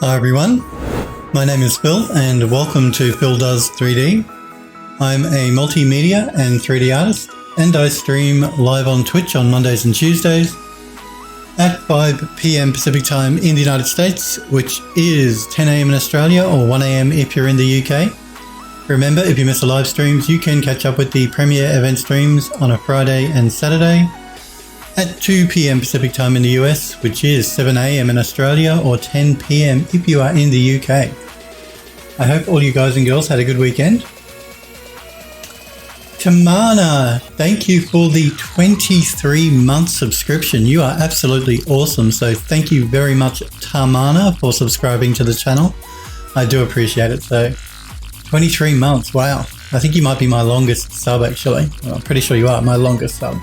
Hi everyone, my name is Phil and welcome to Phil Does 3D. I'm a multimedia and 3D artist and I stream live on Twitch on Mondays and Tuesdays at 5 PM Pacific time in the United States, which is 10 AM in Australia or 1 AM if you're in the UK. Remember, if you miss the live streams, you can catch up with the premiere event streams on a Friday and Saturday at 2 PM Pacific time in the US, which is 7 AM in Australia or 10 PM if you are in the UK. I hope all you guys and girls had a good weekend. Tamana, thank you for the 23-month subscription. You are absolutely awesome. So thank you very much, Tamana, for subscribing to the channel. I do appreciate it. So 23 months, wow. I think you might be my longest sub actually. Well, I'm pretty sure you are my longest sub.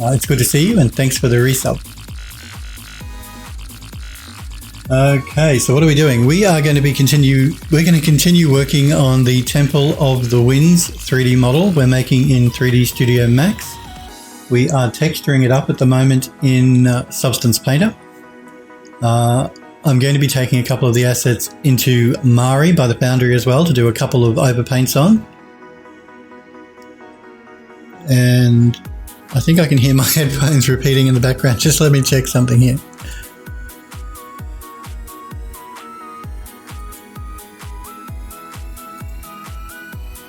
It's good to see you and thanks for the resub. Okay, so what are we doing? We're going to continue working on the Temple of the Winds 3D model we're making in 3D Studio Max. We are texturing it up at the moment in Substance Painter. I'm going to be taking a couple of the assets into Mari by the Foundry as well to do a couple of overpaints on. And I think I can hear my headphones repeating in the background. Just let me check something here.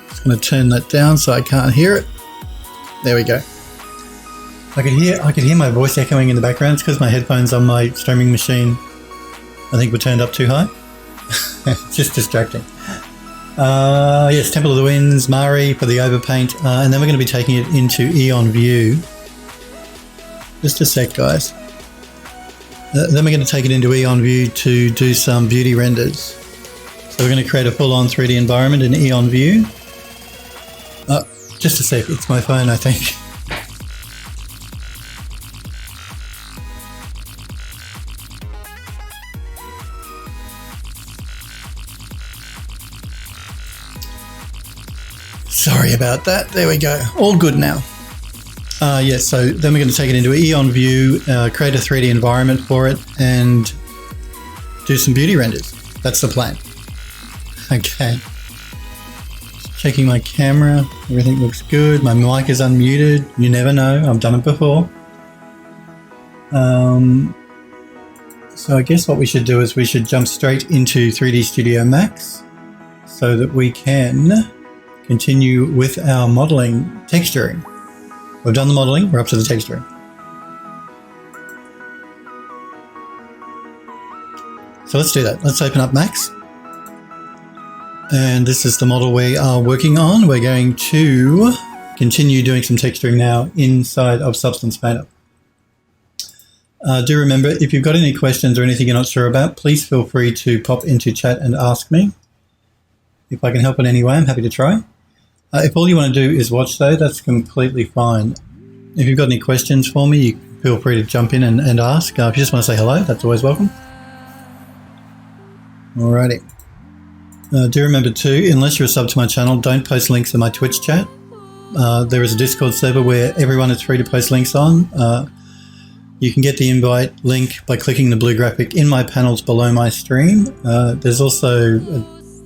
Just going to turn that down so I can't hear it. There we go. I could hear my voice echoing in the background. It's because my headphones on my streaming machine I think were turned up too high. It's just distracting. Yes, Temple of the Winds, Mari for the overpaint, and then we're going to be taking it into Eon View. Just a sec, guys. Then we're going to take it into Eon View to do some beauty renders. So we're going to create a full-on 3D environment in Eon View. Just a sec, it's my phone, I think. Sorry about that. There we go. All good now. Yes, so then we're going to take it into Eon View, create a 3D environment for it, and do some beauty renders. That's the plan. Okay. Just checking my camera. Everything looks good. My mic is unmuted. You never know. I've done it before. So I guess what we should do is we should jump straight into 3D Studio Max so that we can continue with our modeling texturing. We've done the modeling, we're up to the texturing. So let's do that. Let's open up Max. And this is the model we are working on. We're going to continue doing some texturing now inside of Substance Painter. Do remember, if you've got any questions or anything you're not sure about, please feel free to pop into chat and ask me. If I can help in any way, I'm happy to try. If all you want to do is watch though, that's completely fine. If you've got any questions for me, you feel free to jump in and ask. If you just want to say hello, that's always welcome. Alrighty. Do remember too, unless you're a sub to my channel, don't post links in my Twitch chat. There is a Discord server where everyone is free to post links on. You can get the invite link by clicking the blue graphic in my panels below my stream. There's also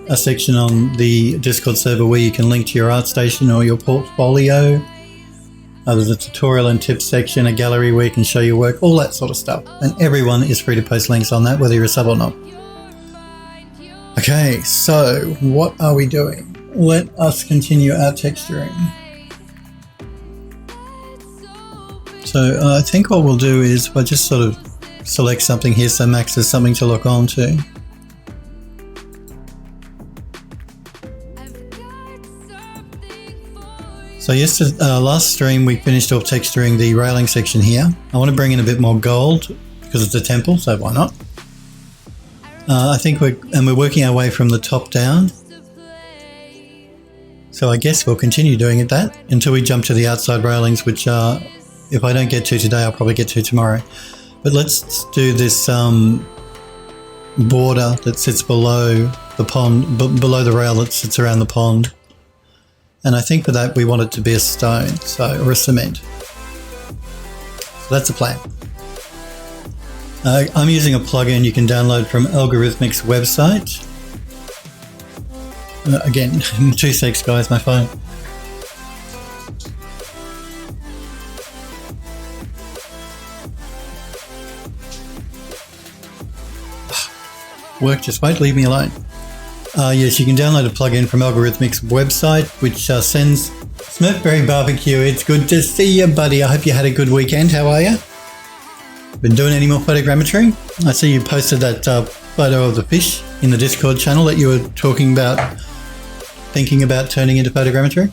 a section on the Discord server where you can link to your ArtStation or your portfolio. There's a tutorial and tips section, a gallery where you can show your work, all that sort of stuff. And everyone is free to post links on that, whether you're a sub or not. Okay, so what are we doing? Let us continue our texturing. So I think what we'll do is we'll just sort of select something here so Max has something to look on to. So last stream we finished off texturing the railing section here. I want to bring in a bit more gold because it's a temple, so why not? I think we're working our way from the top down. So I guess we'll continue doing it that until we jump to the outside railings, which are, if I don't get to today, I'll probably get to tomorrow. But let's do this border that sits below the pond, below the rail that sits around the pond. And I think for that we want it to be a stone, or a cement. So that's the plan. I'm using a plugin you can download from Algorithmic's website. Again, 2 secs guys, my phone. Work, just wait, leave me alone. Yes, you can download a plugin from Algorithmic's website, which sends Smurfberry Barbecue. It's good to see you, buddy. I hope you had a good weekend. How are you? Been doing any more photogrammetry? I see you posted that photo of the fish in the Discord channel that you were talking about, thinking about turning into photogrammetry.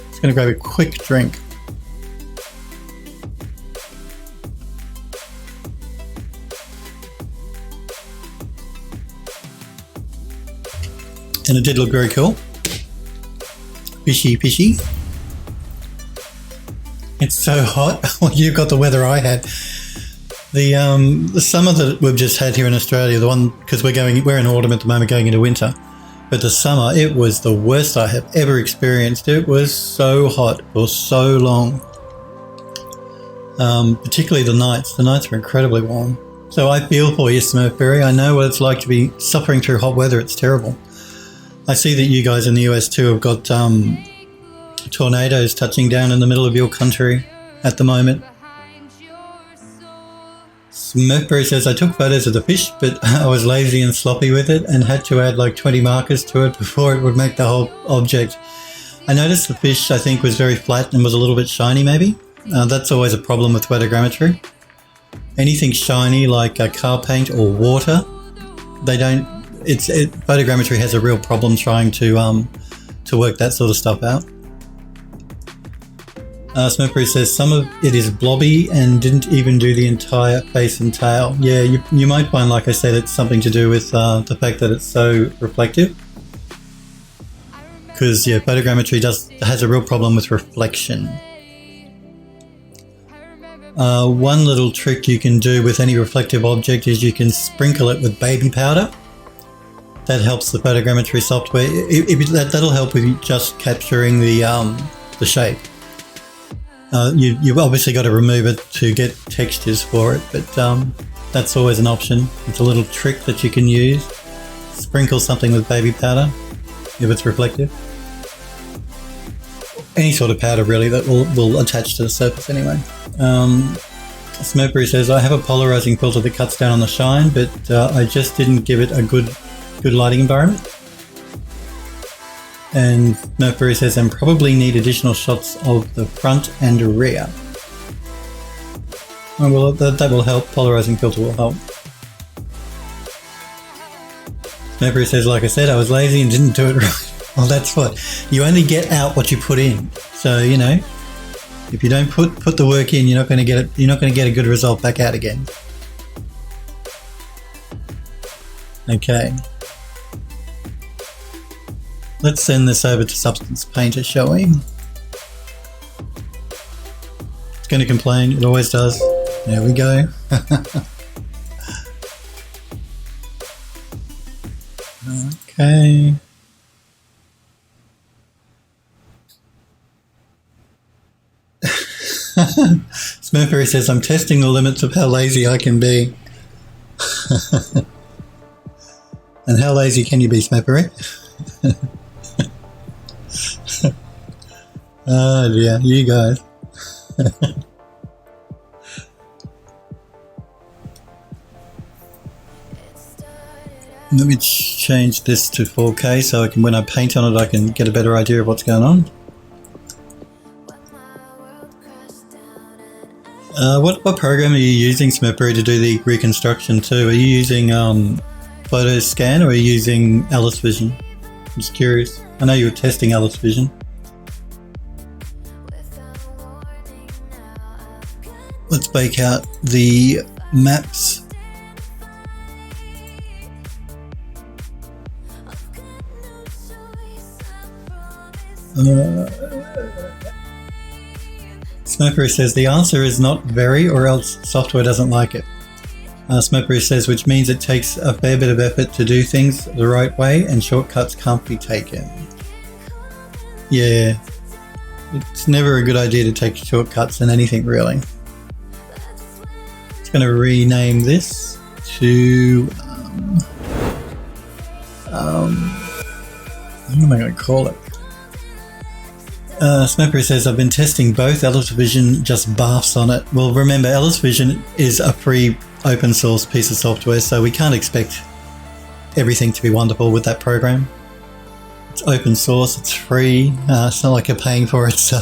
Just going to grab a quick drink. And it did look very cool. Fishy, fishy. It's so hot. Well, you've got the weather I had. The summer that we've just had here in Australia, the one, because we're in autumn at the moment, going into winter. But the summer, it was the worst I have ever experienced. It was so hot for so long. Particularly the nights. The nights were incredibly warm. So I feel for you, Smurfberry. I know what it's like to be suffering through hot weather. It's terrible. I see that you guys in the US too have got tornadoes touching down in the middle of your country at the moment. Smurfberry says, I took photos of the fish, but I was lazy and sloppy with it and had to add like 20 markers to it before it would make the whole object. I noticed the fish, I think, was very flat and was a little bit shiny maybe. That's always a problem with photogrammetry. Anything shiny like car paint or water, photogrammetry has a real problem trying to work that sort of stuff out. Smurfberry says some of it is blobby and didn't even do the entire face and tail. Yeah, you might find, like I said, it's something to do with the fact that it's so reflective. Because yeah, photogrammetry has a real problem with reflection. One little trick you can do with any reflective object is you can sprinkle it with baby powder. That helps the photogrammetry software. That'll help with just capturing the shape. You've obviously got to remove it to get textures for it, but that's always an option. It's a little trick that you can use. Sprinkle something with baby powder if it's reflective. Any sort of powder really that will attach to the surface anyway. Smurfberry says, I have a polarizing filter that cuts down on the shine, but I just didn't give it a good lighting environment. And Smurfberry says, and probably need additional shots of the front and rear. Oh, well, that will help. Polarizing filter will help. Smurfberry says, like I said, I was lazy and didn't do it right. Well, that's what. You only get out what you put in. So, you know, if you don't put the work in, you're not going to get it. You're not going to get a good result back out again. Okay. Let's send this over to Substance Painter, shall we? It's going to complain. It always does. There we go. Okay. Smurfberry says, I'm testing the limits of how lazy I can be. And how lazy can you be, Smurfberry? Oh dear, you guys. Let me change this to 4K so I can, when I paint on it, I can get a better idea of what's going on. What program are you using, Smurfberry, to do the reconstruction too? Are you using Photoscan or are you using Alice Vision? I'm just curious. I know you were testing Alice Vision. Let's bake out the maps. Smurfberry says the answer is not very, or else software doesn't like it. Smurfberry says, which means it takes a fair bit of effort to do things the right way and shortcuts can't be taken. Yeah, it's never a good idea to take shortcuts in anything really. Just going to rename this to what am I going to call it? Snowberry says, I've been testing both. Ellis Vision just barfs on it. Well, remember, Ellis Vision is a free open source piece of software, so we can't expect everything to be wonderful with that program. It's open source, it's free, it's not like you're paying for it, so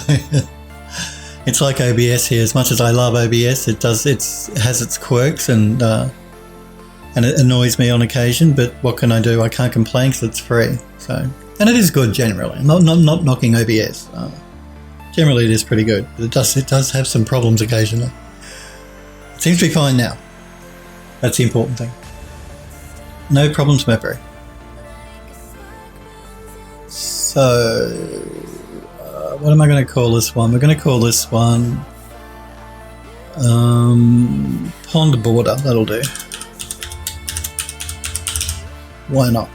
it's like OBS here. As much as I love OBS, it has its quirks and it annoys me on occasion, but what can I do? I can't complain because it's free. So, and it is good generally. Not knocking OBS. Generally, it is pretty good, but it does have some problems occasionally. It seems to be fine now. That's the important thing. No problems, Mepper. So, what am I going to call this one? We're going to call this one Pond Border. That'll do. Why not?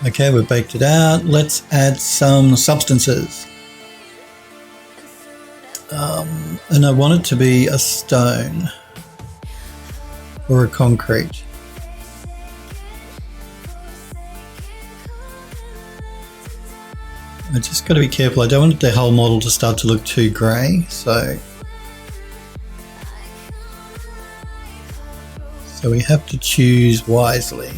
Okay, we've baked it out. Let's add some substances. And I want it to be a stone or a concrete. I just got to be careful. I don't want the whole model to start to look too grey, so we have to choose wisely,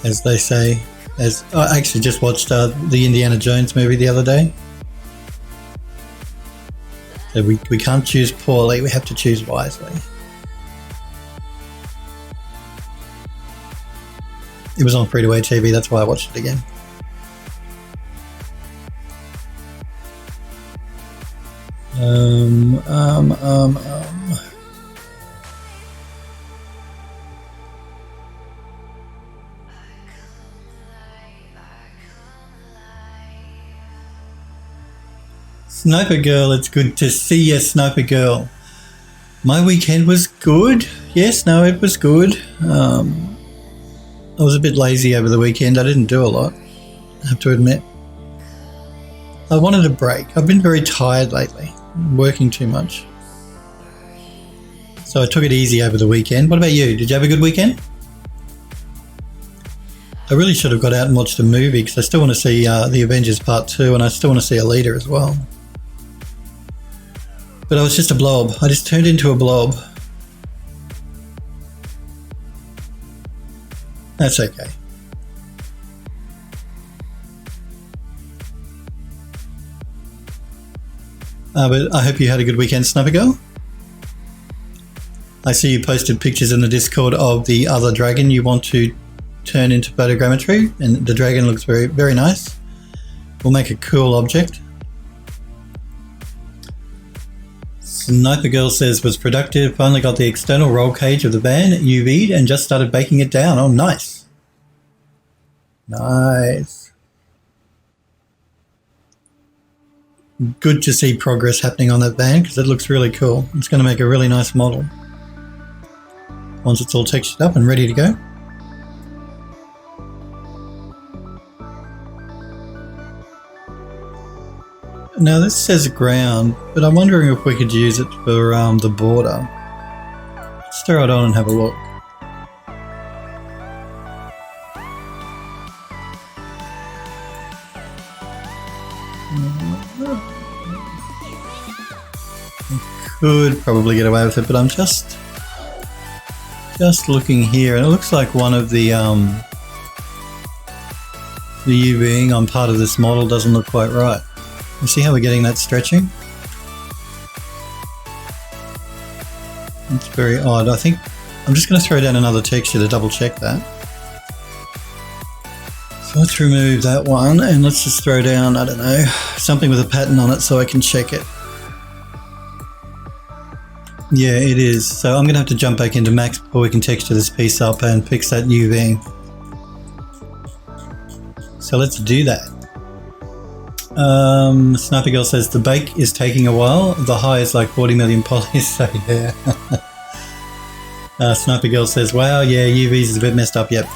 as they say. I actually just watched the Indiana Jones movie the other day. So we can't choose poorly, we have to choose wisely. It was on free-to-air TV, that's why I watched it again. Sniper Girl, it's good to see you, Sniper Girl. My weekend was good. Yes, no, it was good. I was a bit lazy over the weekend. I didn't do a lot, I have to admit. I wanted a break. I've been very tired lately, working too much. So I took it easy over the weekend. What about you? Did you have a good weekend? I really should have got out and watched a movie because I still want to see The Avengers Part 2 and I still want to see Alita as well. But I was just a blob. I just turned into a blob. That's okay. But I hope you had a good weekend, Sniper Girl. I see you posted pictures in the Discord of the other dragon you want to turn into photogrammetry, and the dragon looks very, very nice. We'll make a cool object. Sniper Girl says, was productive, finally got the external roll cage of the van UV'd and just started baking it down. Oh, nice. Nice. Good to see progress happening on that van because it looks really cool. It's going to make a really nice model once it's all textured up and ready to go. Now this says ground, but I'm wondering if we could use it for the border. Let's throw it on and have a look. Could probably get away with it, but I'm just looking here, and it looks like one of the UVing on part of this model doesn't look quite right. You see how we're getting that stretching? It's very odd. I think I'm just going to throw down another texture to double check that. So let's remove that one and let's just throw down, I don't know, something with a pattern on it so I can check it. Yeah, it is. So I'm going to have to jump back into Max before we can texture this piece up and fix that UV. So let's do that. Sniper Girl says the bake is taking a while. The high is like 40 million polys, so yeah. Sniper Girl says, wow, yeah, UVs is a bit messed up. Yep.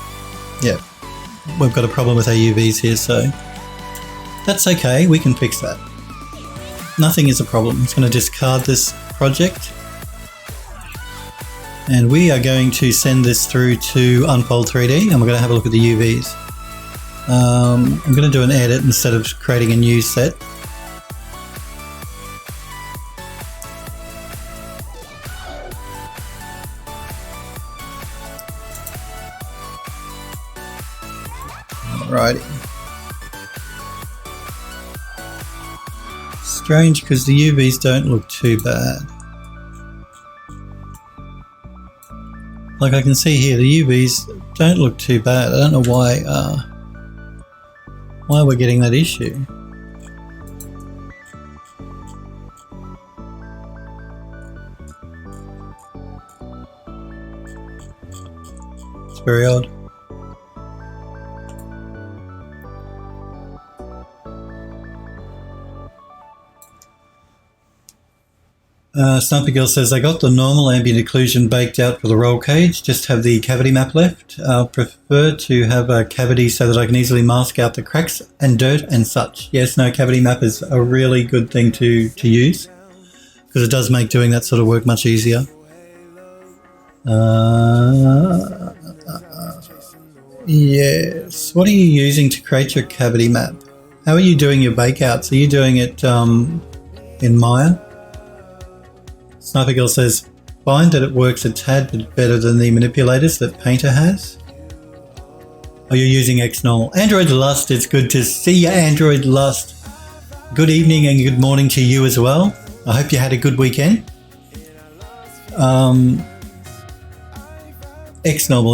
We've got a problem with our UVs here, so that's okay. We can fix that. Nothing is a problem. I'm just going to discard this project. And we are going to send this through to Unfold 3D, and we're going to have a look at the UVs. I'm going to do an edit instead of creating a new set. Alrighty. Strange because the UVs don't look too bad. Like I can see here, the UVs don't look too bad. I don't know why we're getting that issue. It's very odd. Sniper Girl says, I got the normal ambient occlusion baked out for the roll cage, just have the cavity map left. I'll prefer to have a cavity so that I can easily mask out the cracks and dirt and such. Yes, no, cavity map is a really good thing to use because it does make doing that sort of work much easier. Yes, what are you using to create your cavity map? How are you doing your bakeouts? Are you doing it in Maya? Sniper Girl says, find that it works a tad bit better than the manipulators that Painter has. Are you using XNormal? Android Lust, it's good to see you, Android Lust. Good evening and good morning to you as well. I hope you had a good weekend. XNormal,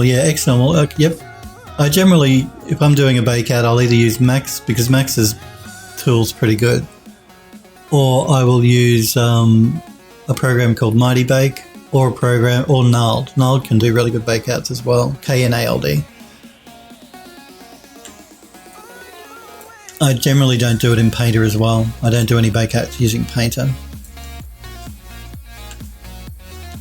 yeah, XNormal, yep. I generally, if I'm doing a bakeout, I'll either use Max, because Max's tool's pretty good, or I will use a program called Mighty Bake, or a program, or Knald. Knald can do really good bakeouts as well. Knald. I generally don't do it in Painter as well. I don't do any bakeouts using Painter.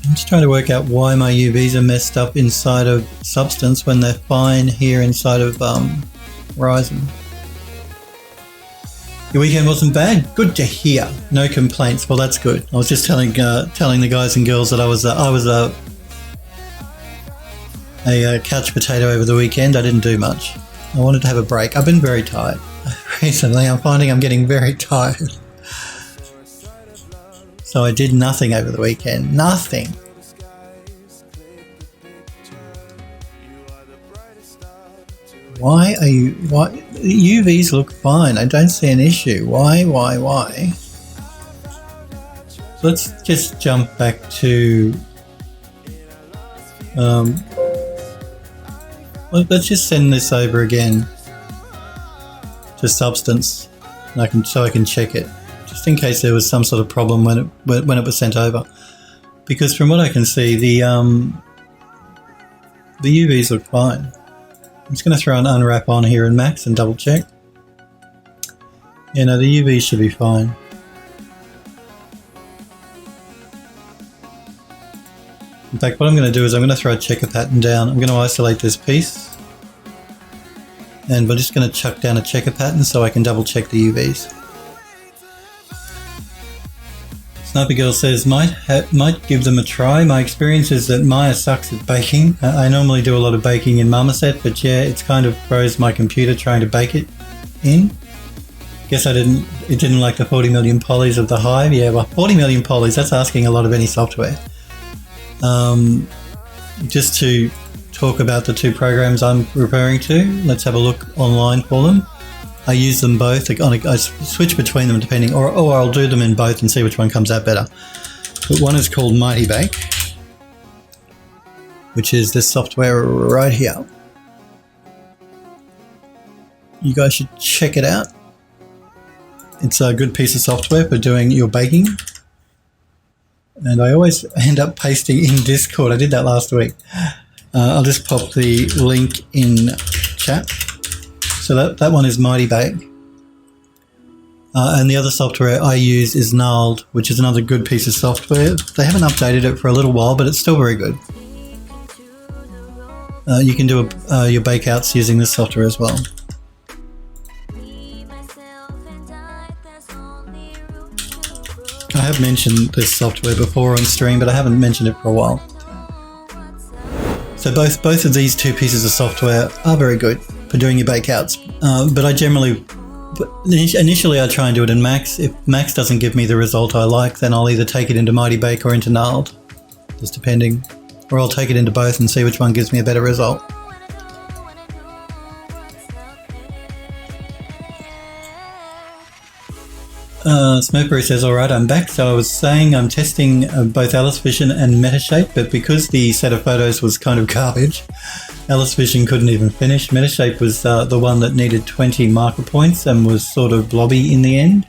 I'm just trying to work out why my UVs are messed up inside of Substance when they're fine here inside of Horizon. Your weekend wasn't bad? Good to hear. No complaints. Well, that's good. I was just telling the guys and girls that I was a couch potato over the weekend. I didn't do much. I wanted to have a break. I've been very tired. Recently, I'm finding I'm getting very tired. So I did nothing over the weekend. Nothing. Why? UVs look fine. I don't see an issue. Why? Let's just jump back to let's just send this over again to Substance, and so I can check it, just in case there was some sort of problem when it was sent over. Because from what I can see, the UVs look fine. I'm just going to throw an unwrap on here in Max and double check. Yeah, no, the UVs should be fine. In fact, what I'm going to do is I'm going to throw a checker pattern down. I'm going to isolate this piece. And we're just going to chuck down a checker pattern so I can double check the UVs. Sniper Girl says, might give them a try. My experience is that Maya sucks at baking. I normally do a lot of baking in Marmoset, but yeah, it's kind of froze my computer trying to bake it in. Guess it didn't like the 40 million polys of the Hive. Yeah, well, 40 million polys, that's asking a lot of any software. Just to talk about the two programs I'm referring to, let's have a look online for them. I use them both. I switch between them depending, or I'll do them in both and see which one comes out better. But one is called Mighty Bake, which is this software right here. You guys should check it out. It's a good piece of software for doing your baking. And I always end up pasting in Discord. I did that last week. I'll just pop the link in chat. So that one is Mighty Bake. And the other software I use is Knald, which is another good piece of software. They haven't updated it for a little while, but it's still very good. You can do your bakeouts using this software as well. I have mentioned this software before on stream, but I haven't mentioned it for a while. So both of these two pieces of software are very good for doing your bakeouts. But initially I try and do it in Max. If Max doesn't give me the result I like, then I'll either take it into Mighty Bake or into Gnarled, just depending. Or I'll take it into both and see which one gives me a better result. Smokeberry says, alright, I'm back. So I was saying I'm testing both Alice Vision and Metashape, but because the set of photos was kind of garbage, Alice Vision couldn't even finish. Metashape was the one that needed 20 marker points and was sort of blobby in the end.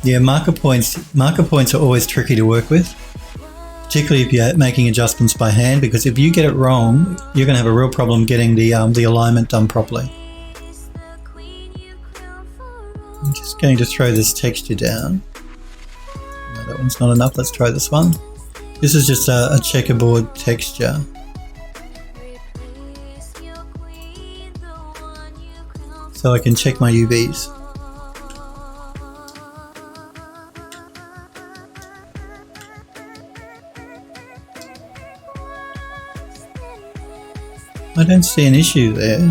Yeah, marker points are always tricky to work with, particularly if you're making adjustments by hand, because if you get it wrong, you're going to have a real problem getting the alignment done properly. I'm just going to throw this texture down. No, that one's not enough. Let's try this one. This is just a checkerboard texture. So I can check my UVs. I don't see an issue there.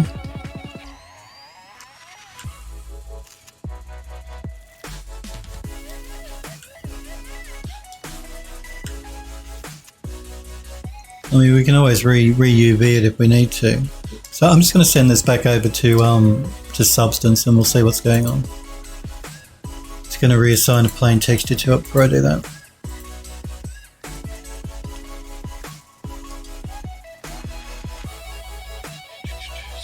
I mean, we can always re-UV it if we need to. So I'm just going to send this back over to Substance and we'll see what's going on. Just going to reassign a plain texture to it before I do that.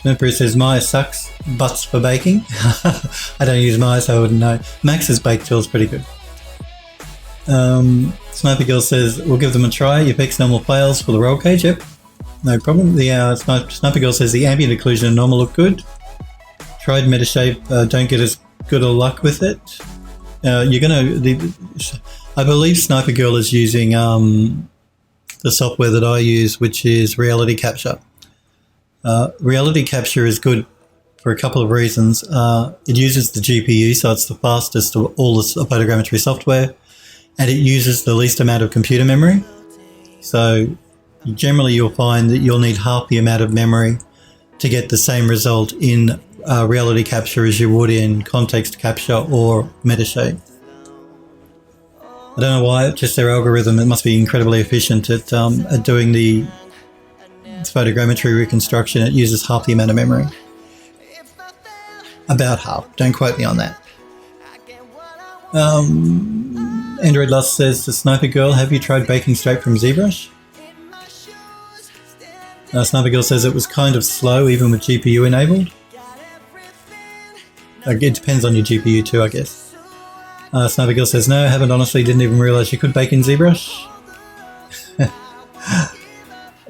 Smokeberry says Maya sucks butts for baking. I don't use Maya, so I wouldn't know. Max's bake tool is pretty good. Sniper Girl says we'll give them a try. You fix normal fails for the roll cage. Yep, no problem. The Sniper Girl says the ambient occlusion and normal look good. Tried Metashape, don't get as good a luck with it. I believe Sniper Girl is using the software that I use, which is Reality Capture. Reality Capture is good for a couple of reasons. It uses the GPU, so it's the fastest of all the photogrammetry software, and it uses the least amount of computer memory. So generally you'll find that you'll need half the amount of memory to get the same result in Reality Capture as you would in Context Capture or Metashape. I don't know why, just their algorithm, it must be incredibly efficient at doing the photogrammetry reconstruction. It uses half the amount of memory. About half. Don't quote me on that. Android Lust says to Sniper Girl, have you tried baking straight from ZBrush? Sniper Girl says it was kind of slow even with GPU enabled. It depends on your GPU too, I guess. Sniper Girl says no, haven't honestly, didn't even realise you could bake in ZBrush.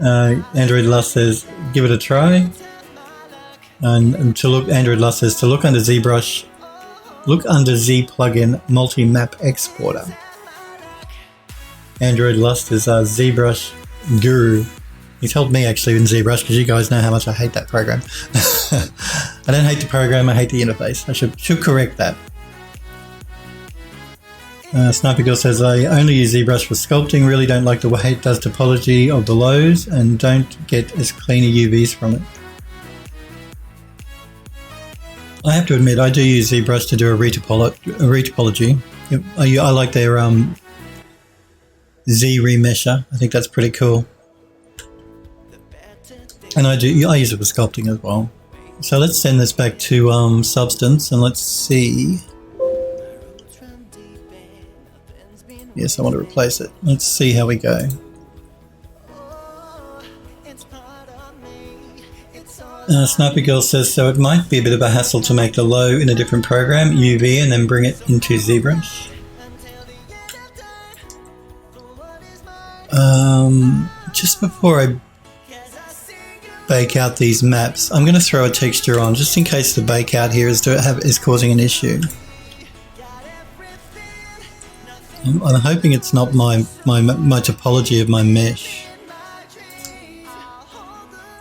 Android Lust says, give it a try. And to look, Android Lust says, to look under ZBrush, look under Z plugin multi-map exporter. Android Lust is a ZBrush guru. He's helped me actually in ZBrush because you guys know how much I hate that program. I don't hate the program, I hate the interface. I should correct that. Sniper Girl says, I only use ZBrush for sculpting, really don't like the way it does topology of the lows and don't get as clean UVs from it. I have to admit, I do use ZBrush to do a retopology. I like their Z remesher. I think that's pretty cool. And I use it for sculpting as well. So let's send this back to Substance and let's see. Yes, I want to replace it. Let's see how we go. Sniper Girl says, so it might be a bit of a hassle to make the low in a different program, UV, and then bring it into ZBrush. Just before I bake out these maps, I'm going to throw a texture on, just in case the bake out here is causing an issue. I'm hoping it's not my topology of my mesh.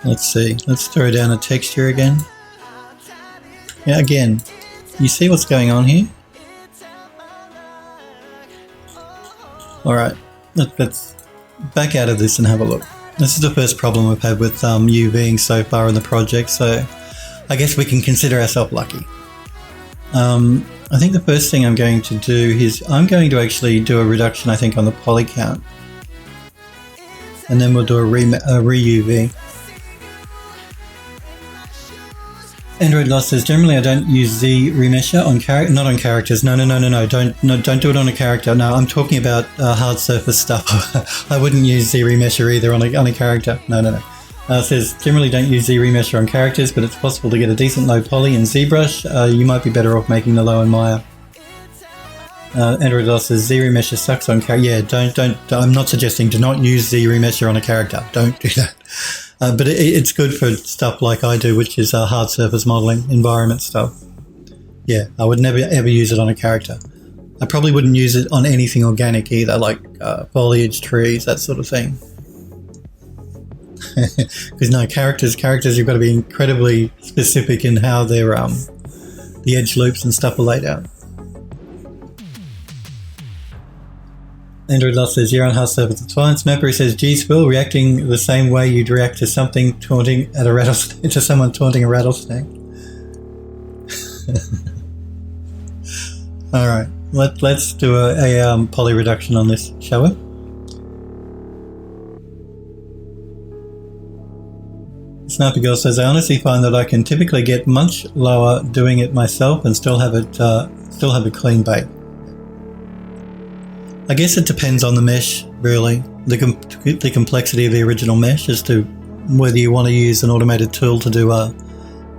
Let's see. Let's throw down a texture again. Yeah, again, you see what's going on here? Alright, let's back out of this and have a look. This is the first problem we've had with UVing so far in the project, so I guess we can consider ourselves lucky. I think the first thing I'm going to do is I'm going to actually do a reduction, I think, on the poly count. And then we'll do a re-UV. Android Lost says, generally I don't use Z remesher on not on characters. No, don't do it on a character. No, I'm talking about hard surface stuff. I wouldn't use Z remesher either on a character. No. It says, generally don't use Z remesher on characters, but it's possible to get a decent low poly in ZBrush. You might be better off making the low in Maya. Android Lost says, Z remesher sucks on character. Yeah, don't. I'm not suggesting to not use Z remesher on a character. Don't do that. But it's good for stuff like I do, which is hard surface modeling, environment stuff. Yeah, I would never ever use it on a character. I probably wouldn't use it on anything organic either, like foliage, trees, that sort of thing. Because no, characters, you've got to be incredibly specific in how their the edge loops and stuff are laid out. Android Lost says, you're on hard surface, it's fine. Smappery says, geez, Phil, reacting the same way you'd react to something taunting at a rattlesnake, to someone taunting a rattlesnake. All right, let's do a poly reduction on this, shall we? Snappy Girl says, I honestly find that I can typically get much lower doing it myself and still have a clean bake. I guess it depends on the mesh, really, the complexity of the original mesh as to whether you want to use an automated tool to do a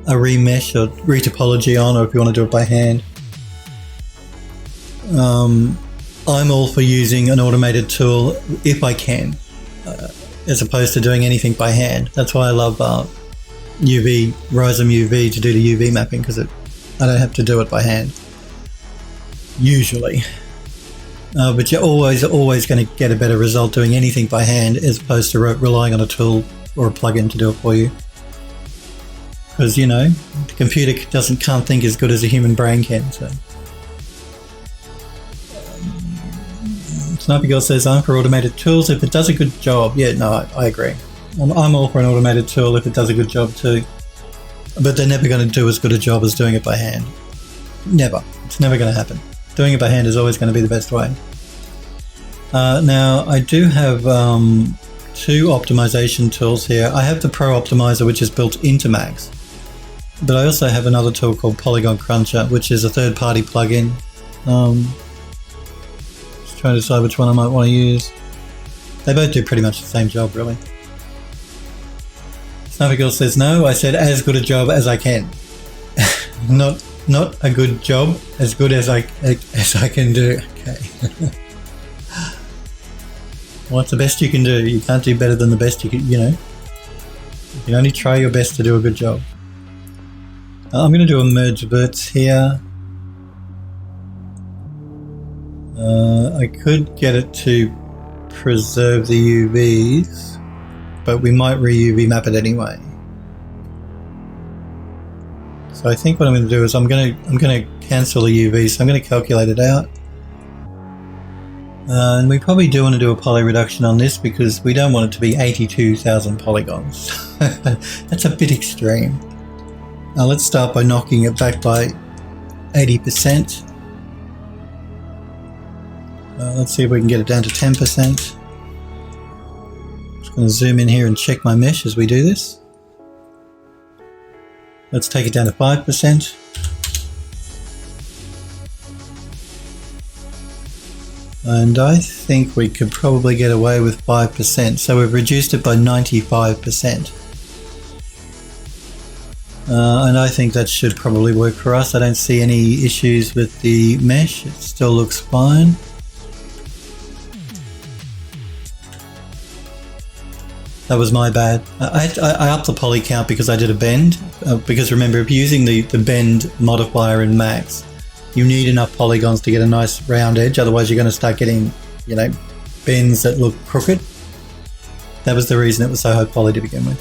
remesh or retopology on, or if you want to do it by hand. I'm all for using an automated tool if I can, as opposed to doing anything by hand. That's why I love Rhizome UV to do the UV mapping, because I don't have to do it by hand, usually. But you're always going to get a better result doing anything by hand as opposed to relying on a tool or a plugin to do it for you. Because, you know, the computer can't think as good as a human brain can. So, Sniper Girl says, I'm for automated tools if it does a good job. Yeah, no, I agree. I'm all for an automated tool if it does a good job too. But they're never going to do as good a job as doing it by hand. Never. It's never going to happen. Doing it by hand is always going to be the best way. Now, I do have two optimization tools here. I have the Pro Optimizer, which is built into Max. But I also have another tool called Polygon Cruncher, which is a third-party plugin. Just trying to decide which one I might want to use. They both do pretty much the same job, really. Sniper Girl says, no, I said as good a job as I can. Not a good job, as good as I can do. Okay. What's the best you can do? You can't do better than the best you can, you know. You can only try your best to do a good job. I'm going to do a merge verts here. I could get it to preserve the UVs, but we might re-UV map it anyway. So I think what I'm going to do is I'm going to cancel the UV, so I'm going to calculate it out. And we probably do want to do a poly reduction on this because we don't want it to be 82,000 polygons. That's a bit extreme. Now let's start by knocking it back by 80%. Let's see if we can get it down to 10%. Just going to zoom in here and check my mesh as we do this. Let's take it down to 5%. And I think we could probably get away with 5%. So we've reduced it by 95%. And I think that should probably work for us. I don't see any issues with the mesh. It still looks fine. That was my bad. I upped the poly count because I did a bend. Because remember, if you're using the bend modifier in Max, you need enough polygons to get a nice round edge. Otherwise, you're going to start getting, you know, bends that look crooked. That was the reason it was so high poly to begin with.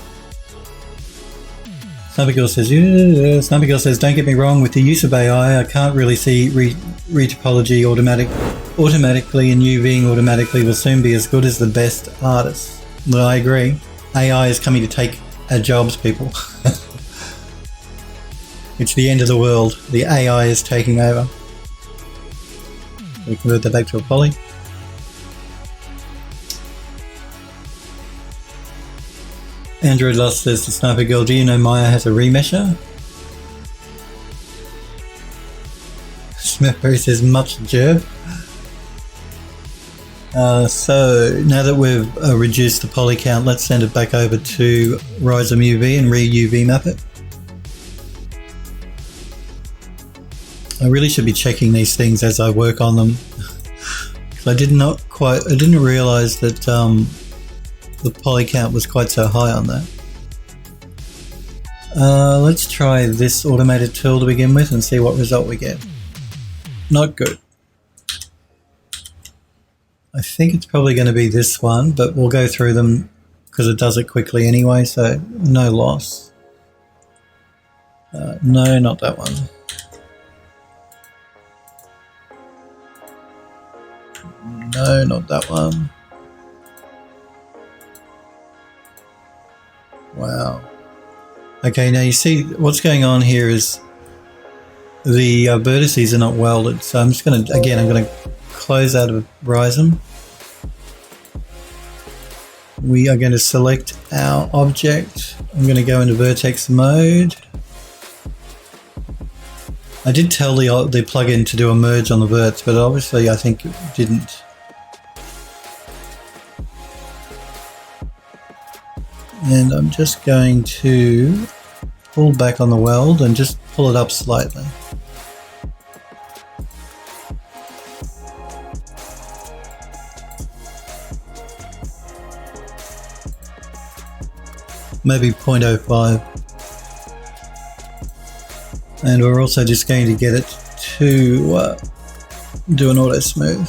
Sniper Girl says, yeah. Sniper Girl says, don't get me wrong, with the use of AI, I can't really see retopology automatically and UVing automatically will soon be as good as the best artists. Well, I agree. AI is coming to take our jobs, people. It's the end of the world. The AI is taking over. We convert that back to a poly. Android Lost says to Sniper Girl, do you know Maya has a remesher? Smithberry says much gerb. So now that we've reduced the poly count, let's send it back over to Rhizome UV and re-UV map it. I really should be checking these things as I work on them. I didn't realise that the poly count was quite so high on that. Let's try this automated tool to begin with and see what result we get. Not good. I think it's probably going to be this one, but we'll go through them because it does it quickly anyway, so no loss. No, not that one. No, not that one. Wow. Okay, now you see what's going on here is the vertices are not welded, so I'm just going to, again, I'm going to close out of Rhizome. We are going to select our object. I'm going to go into Vertex mode. I did tell the plugin to do a merge on the verts, but obviously I think it didn't. And I'm just going to pull back on the weld and just pull it up slightly. Maybe 0.05. And we're also just going to get it to do an auto smooth.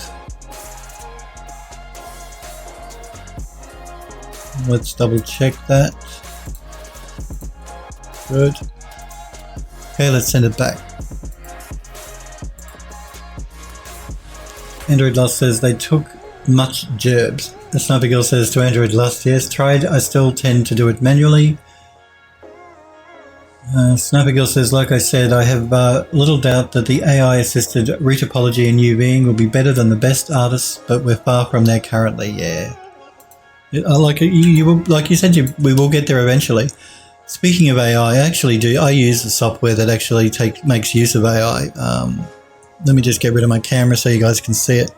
Let's double check that. Good. Okay, let's send it back. Android Lust says they took much gerbs. The Sniper Girl says to Android Lust, yes, tried. I still tend to do it manually. Sniper Girl says, like I said, I have little doubt that the AI-assisted retopology and UVing will be better than the best artists, but we're far from there currently. Yeah. Like you said, we will get there eventually. Speaking of AI, I use the software that actually makes use of AI. Let me just get rid of my camera so you guys can see it.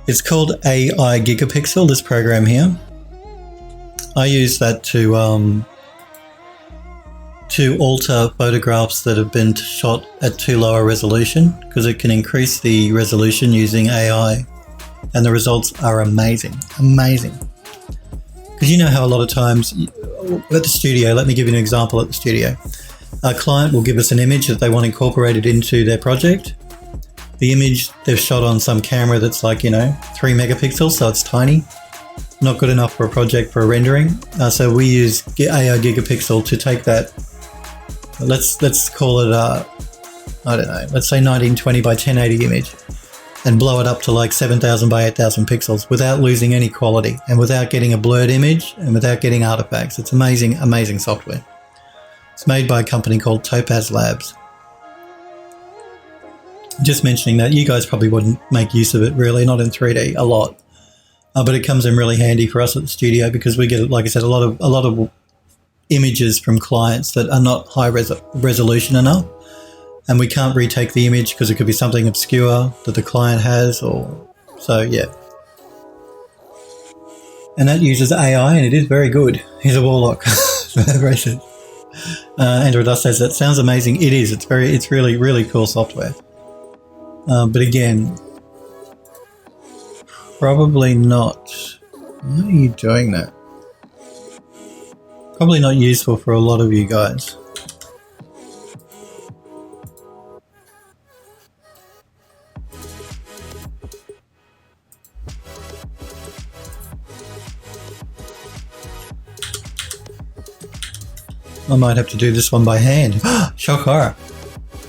It's called AI Gigapixel, this program here. I use that to alter photographs that have been shot at too low a resolution, because it can increase the resolution using AI, and the results are amazing. Because you know how a lot of times at the studio, let me give you an example at the studio. A client will give us an image that they want incorporated into their project. The image they've shot on some camera that's like, 3 megapixels, so it's tiny. Not good enough for a project for a rendering. So we use AI Gigapixel to take that. Let's call it I don't know. Let's say 1920 by 1080 image, and blow it up to like 7,000 by 8,000 pixels without losing any quality and without getting a blurred image and without getting artifacts. It's amazing software. It's made by a company called Topaz Labs. Just mentioning that, you guys probably wouldn't make use of it really, not in 3D a lot, but it comes in really handy for us at the studio because we get, like I said, a lot of images from clients that are not high resolution enough, and we can't retake the image because it could be something obscure that the client has, or so yeah. And that uses AI, and it is very good. He's a warlock. Andrew Dust says that sounds amazing. It is. It's really cool software. But again, probably not. Why are you doing that? Probably not useful for a lot of you guys. I might have to do this one by hand. Shock horror.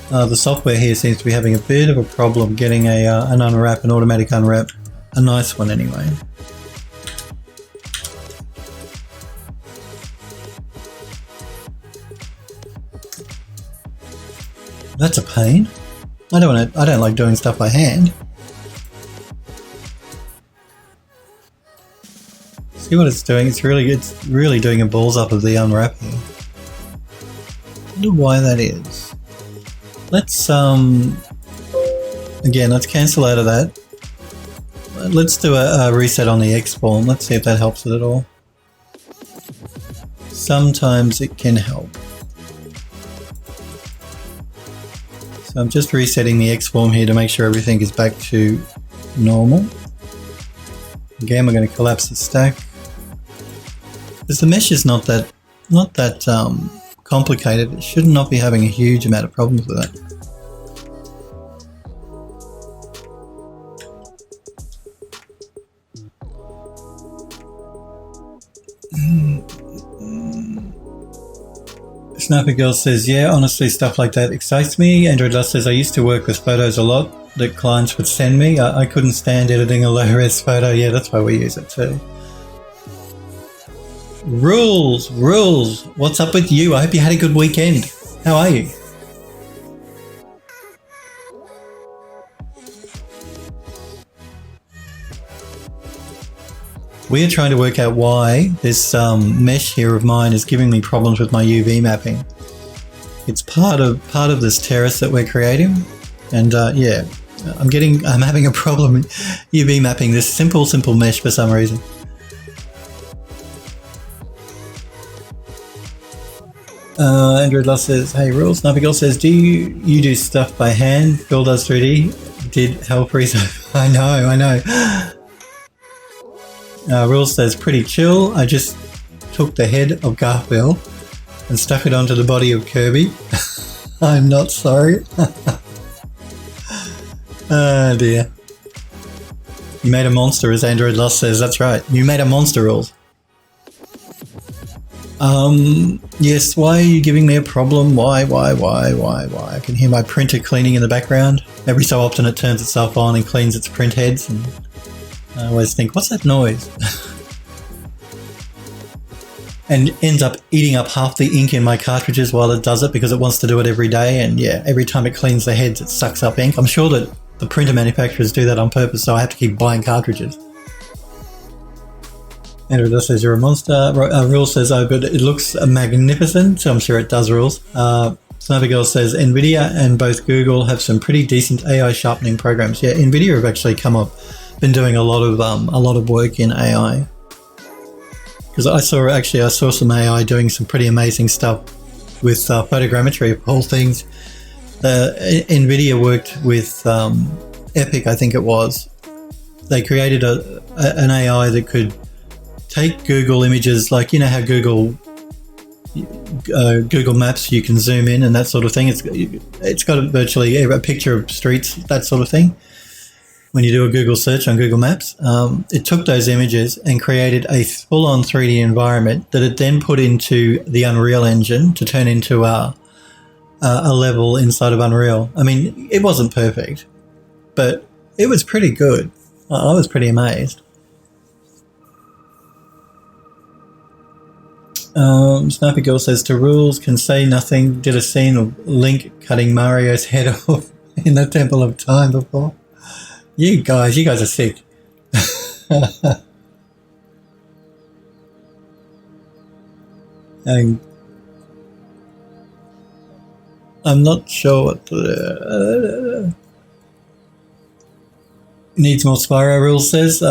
The software here seems to be having a bit of a problem getting an unwrap, an automatic unwrap. A nice one anyway. That's a pain. I don't like doing stuff by hand. See what it's doing? It's really doing a balls up of the unwrapping. I wonder why that is. Let's again, let's cancel out of that. Let's do a reset on the X-form. Let's see if that helps it at all. Sometimes it can help. So I'm just resetting the X-form here to make sure everything is back to normal. Again, we're going to collapse the stack. Because the mesh is not that complicated. It should not be having a huge amount of problems with it. Sniper Girl says, yeah, honestly, stuff like that excites me. Android Lust says, I used to work with photos a lot that clients would send me. I couldn't stand editing a low-res photo. Yeah, that's why we use it too. Rules. What's up with you? I hope you had a good weekend. How are you? We are trying to work out why this mesh here of mine is giving me problems with my UV mapping. It's part of this terrace that we're creating, and yeah, I'm having a problem UV mapping this simple mesh for some reason. Android Lust says, hey Rules. Navigal says, do you do stuff by hand? Phil does 3D. Did help research. I know. Rules says, pretty chill. I just took the head of Garfield and stuck it onto the body of Kirby. I'm not sorry. Oh dear. You made a monster, as Android Lust says. That's right. You made a monster, Rules. Yes, why are you giving me a problem? Why? I can hear my printer cleaning in the background. Every so often it turns itself on and cleans its print heads, and I always think, what's that noise? And ends up eating up half the ink in my cartridges while it does it, because it wants to do it every day, and yeah, every time it cleans the heads it sucks up ink. I'm sure that the printer manufacturers do that on purpose, so I have to keep buying cartridges. Andrew says, you're a monster. Rule says, oh, but it looks magnificent. I'm sure it does, Rules. Sniper Girl says, NVIDIA and both Google have some pretty decent AI sharpening programs. Yeah, NVIDIA have actually been doing a lot of work in AI. Because I saw some AI doing some pretty amazing stuff with photogrammetry of all things. NVIDIA worked with Epic, I think it was. They created an AI that could take Google images, like, you know how Google Maps, you can zoom in and that sort of thing. It's got virtually a picture of streets, that sort of thing. When you do a Google search on Google Maps, it took those images and created a full-on 3D environment that it then put into the Unreal Engine to turn into a level inside of Unreal. I mean, it wasn't perfect, but it was pretty good. I was pretty amazed. Sniper Girl says, to Rules can say nothing. Did a scene of Link cutting Mario's head off in the Temple of Time before. You guys are sick. And I'm not sure what needs more Spyro, Rules says.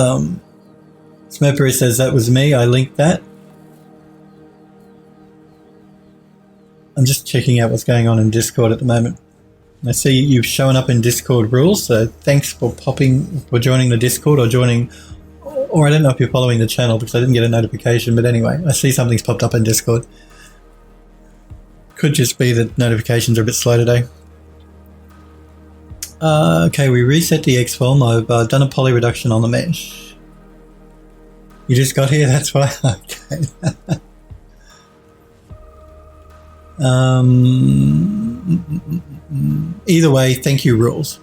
Smurpery says, that was me. I linked that. I'm just checking out what's going on in Discord at the moment. I see you've shown up in Discord, Rules, so thanks for joining the Discord, or I don't know if you're following the channel because I didn't get a notification, but anyway, I see something's popped up in Discord. Could just be that notifications are a bit slow today. Okay, we reset the X-form. I've done a poly reduction on the mesh. You just got here, that's why? Okay. Either way, thank you, Rules.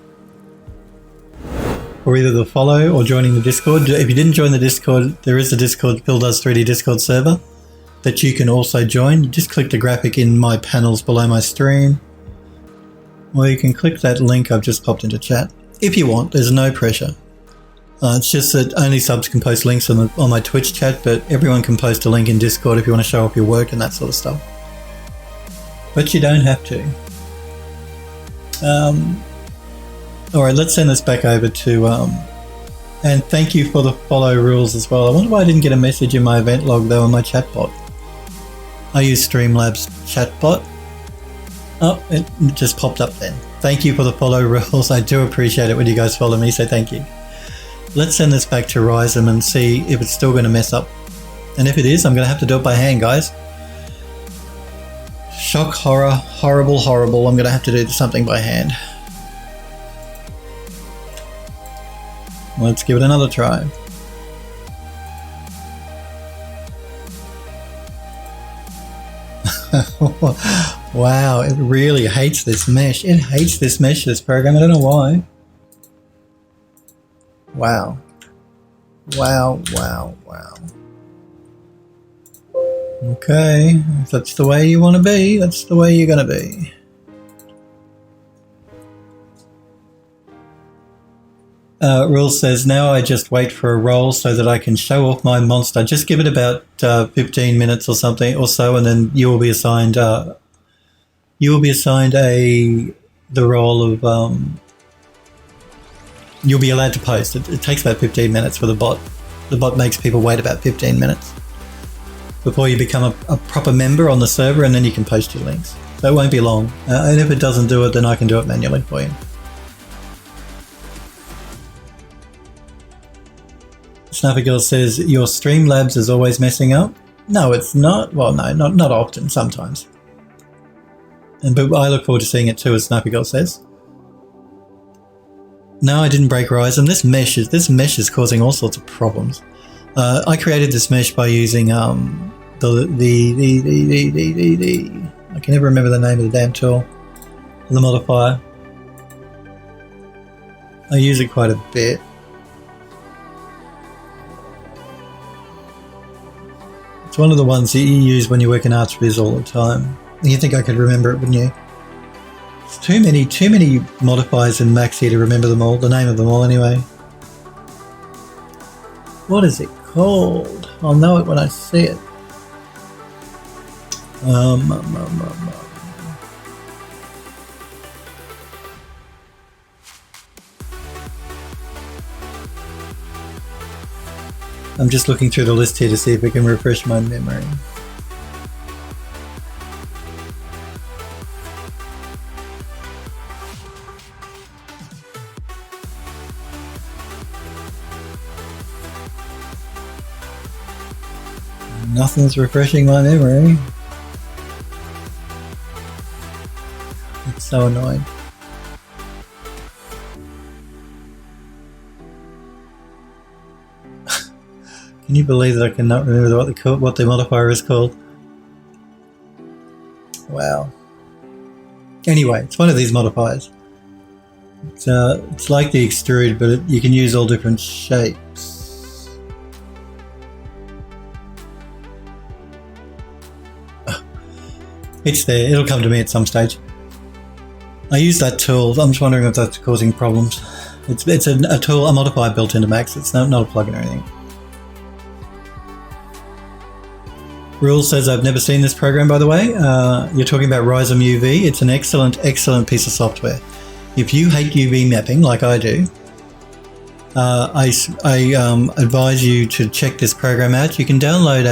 For either the follow or joining the Discord. If you didn't join the Discord, there is a Discord, Phil Does 3D Discord server that you can also join. You just click the graphic in my panels below my stream. Or you can click that link I've just popped into chat. If you want, there's no pressure. It's just that only subs can post links on my Twitch chat, but everyone can post a link in Discord if you want to show off your work and that sort of stuff. But you don't have to. Alright, let's send this back over to... and thank you for the follow, Rules, as well. I wonder why I didn't get a message in my event log, though, on my chatbot. I use Streamlabs chatbot. Oh, it just popped up then. Thank you for the follow, Rules. I do appreciate it when you guys follow me, so thank you. Let's send this back to Rhizome and see if it's still going to mess up. And if it is, I'm going to have to do it by hand, guys. Shock, horror, horrible, horrible. I'm going to have to do something by hand. Let's give it another try. Wow, it really hates this mesh. It hates this mesh, this program. I don't know why. Wow. Wow, wow, wow. Okay, if that's the way you want to be, that's the way you're going to be. Rule says, now I just wait for a roll so that I can show off my monster. Just give it about 15 minutes or something or so, and then you will be assigned the role of you'll be allowed to post. It takes about 15 minutes for the bot. The bot makes people wait about 15 minutes before you become a proper member on the server, and then you can post your links. So it won't be long. And if it doesn't do it, then I can do it manually for you. Snapper Girl says, your Streamlabs is always messing up. No, it's not. Well, no, not often, sometimes. But I look forward to seeing it too, as Snapper Girl says. No, I didn't break Rhizome. This mesh is causing all sorts of problems. I created this mesh by using I can never remember the name of the damn tool. The modifier. I use it quite a bit. It's one of the ones that you use when you work in ArtsViz all the time. You think I could remember it, wouldn't you? It's too many modifiers in Max here to remember them all, the name of them all anyway. What is it called? I'll know it when I see it. I'm just looking through the list here to see if it can refresh my memory. Nothing's refreshing my memory. It's so annoying. Can you believe that I cannot remember what the modifier is called? Wow. Anyway, it's one of these modifiers. It's like the extrude, but you can use all different shapes. It's there. It'll come to me at some stage. I use that tool. I'm just wondering if that's causing problems. It's a tool, a modifier built into Max. It's not a plugin or anything. Rule says, I've never seen this program, by the way. You're talking about Rhizome UV. It's an excellent, excellent piece of software. If you hate UV mapping, like I do, I advise you to check this program out. You can download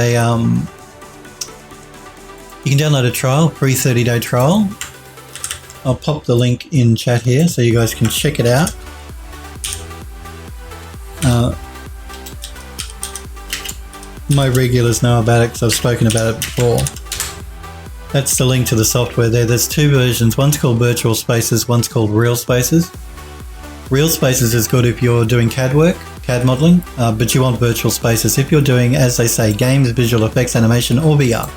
a trial, free 30-day trial. I'll pop the link in chat here so you guys can check it out. My regulars know about it because I've spoken about it before. That's the link to the software there. There's two versions. One's called Virtual Spaces, one's called Real Spaces. Real Spaces is good if you're doing CAD work, CAD modeling, but you want Virtual Spaces if you're doing, as they say, games, visual effects, animation, or VR.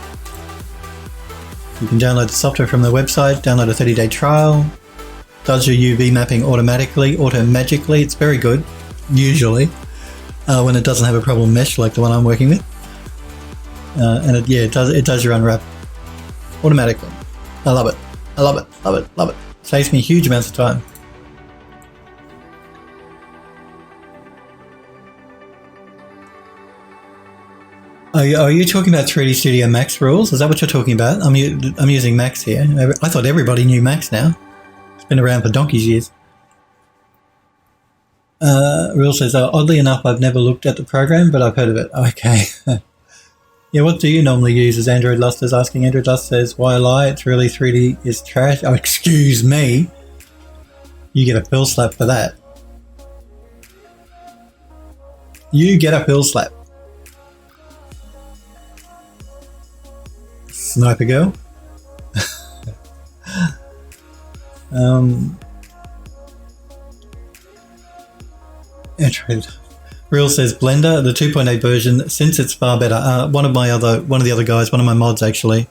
You can download the software from the website, download a 30-day trial, does your UV mapping automatically, auto-magically. It's very good, usually, when it doesn't have a problem mesh like the one I'm working with. And it does your unwrap automatically. I love it. I love it, love it, love it. Saves me huge amounts of time. Are you talking about 3D Studio Max rules? Is that what you're talking about? I'm using Max here. I thought everybody knew Max now. It's been around for donkey's years. Rule says, oddly enough, I've never looked at the program, but I've heard of it. Okay. Yeah, what do you normally use? As Android Lust is asking. Android Lust says, why lie? It's really 3D is trash. Oh, excuse me. You get a pill slap for that. You get a pill slap. Sniper girl. Android. Real says Blender, the 2.8 version, since it's far better. One of the other guys, one of my mods actually,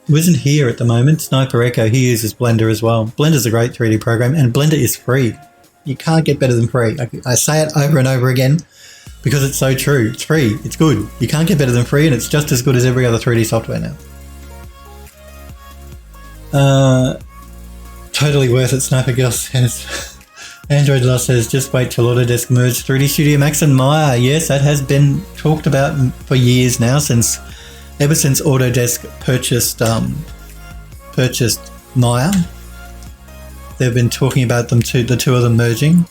who isn't here at the moment, Sniper Echo, he uses Blender as well. Blender's a great 3D program, and Blender is free. You can't get better than free. I say it over and over again because it's so true. It's free. It's good. You can't get better than free, and it's just as good as every other 3D software now. Totally worth it, Sniper Girl says. Android Lost says, just wait till Autodesk merge 3D Studio Max and Maya. Yes, that has been talked about for years now, ever since Autodesk purchased Maya. They've been talking about the two of them merging.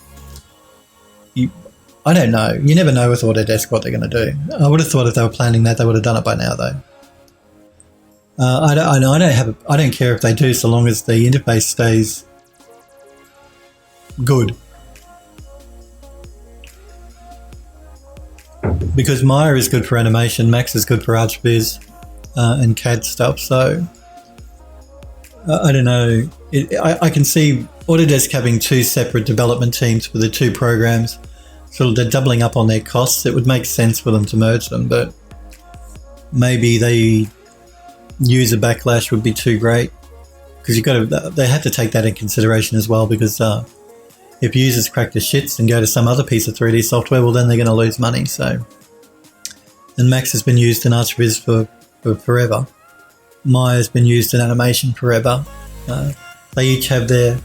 I don't know. You never know with Autodesk what they're going to do. I would have thought if they were planning that, they would have done it by now, though. I don't care if they do, so long as the interface stays good. Because Maya is good for animation, Max is good for ArchViz and CAD stuff, so I don't know. I can see Autodesk having two separate development teams for the two programs, so they're doubling up on their costs. It would make sense for them to merge them, but maybe user backlash would be too great, because they have to take that in consideration as well, because if users crack the shits and go to some other piece of 3D software, well then they're going to lose money. So, and Max has been used in ArchViz for forever. Maya has been used in animation forever. They each have their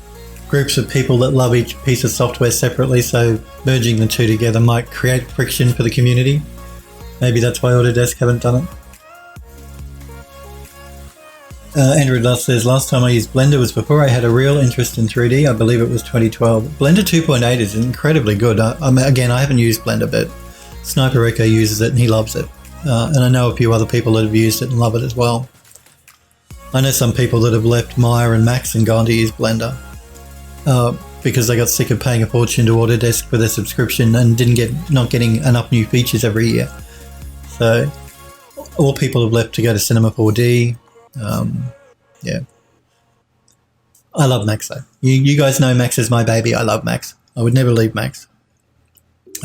groups of people that love each piece of software separately, so merging the two together might create friction for the community. Maybe that's why Autodesk haven't done it. Andrew Lust says, last time I used Blender was before I had a real interest in 3D. I believe it was 2012. Blender 2.8 is incredibly good. Again, I haven't used Blender, but Sniper Echo uses it and he loves it. And I know a few other people that have used it and love it as well. I know some people that have left Maya and Max and gone to use Blender because they got sick of paying a fortune to Autodesk for their subscription and not getting enough new features every year. So all people have left to go to Cinema 4D. Yeah, I love Max though. You guys know Max is my baby. I love Max. I would never leave Max.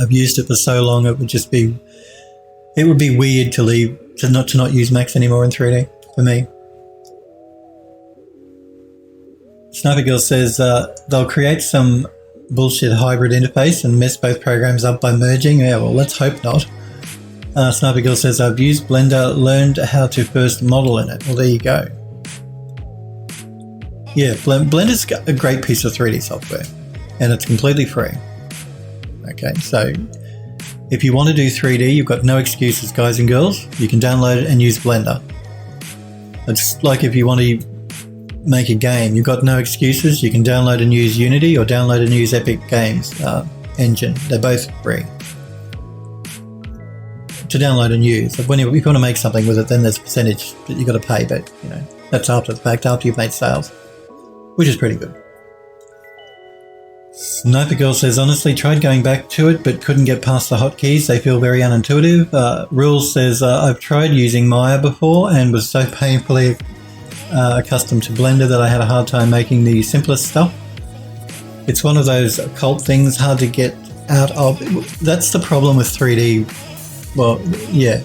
I've used it for so long. It would be weird to not use Max anymore in 3D for me. Sniper Girl says they'll create some bullshit hybrid interface and mess both programs up by merging. Yeah, well, let's hope not. Sniper Girl says, I've used Blender, learned how to first model in it. Well, there you go. Yeah, Blender's a great piece of 3D software, and it's completely free. Okay, so if you want to do 3D, you've got no excuses, guys and girls. You can download it and use Blender. It's like if you want to make a game, you've got no excuses. You can download and use Unity or download and use Epic Games engine. They're both free to download and use. If you want to make something with it, then there's a percentage that you've got to pay, but that's after the fact, after you've made sales, which is pretty good. Sniper Girl says, honestly, tried going back to it, but couldn't get past the hotkeys. They feel very unintuitive. Rules says, I've tried using Maya before and was so painfully accustomed to Blender that I had a hard time making the simplest stuff. It's one of those occult things, hard to get out of. That's the problem with 3D. Well, yeah.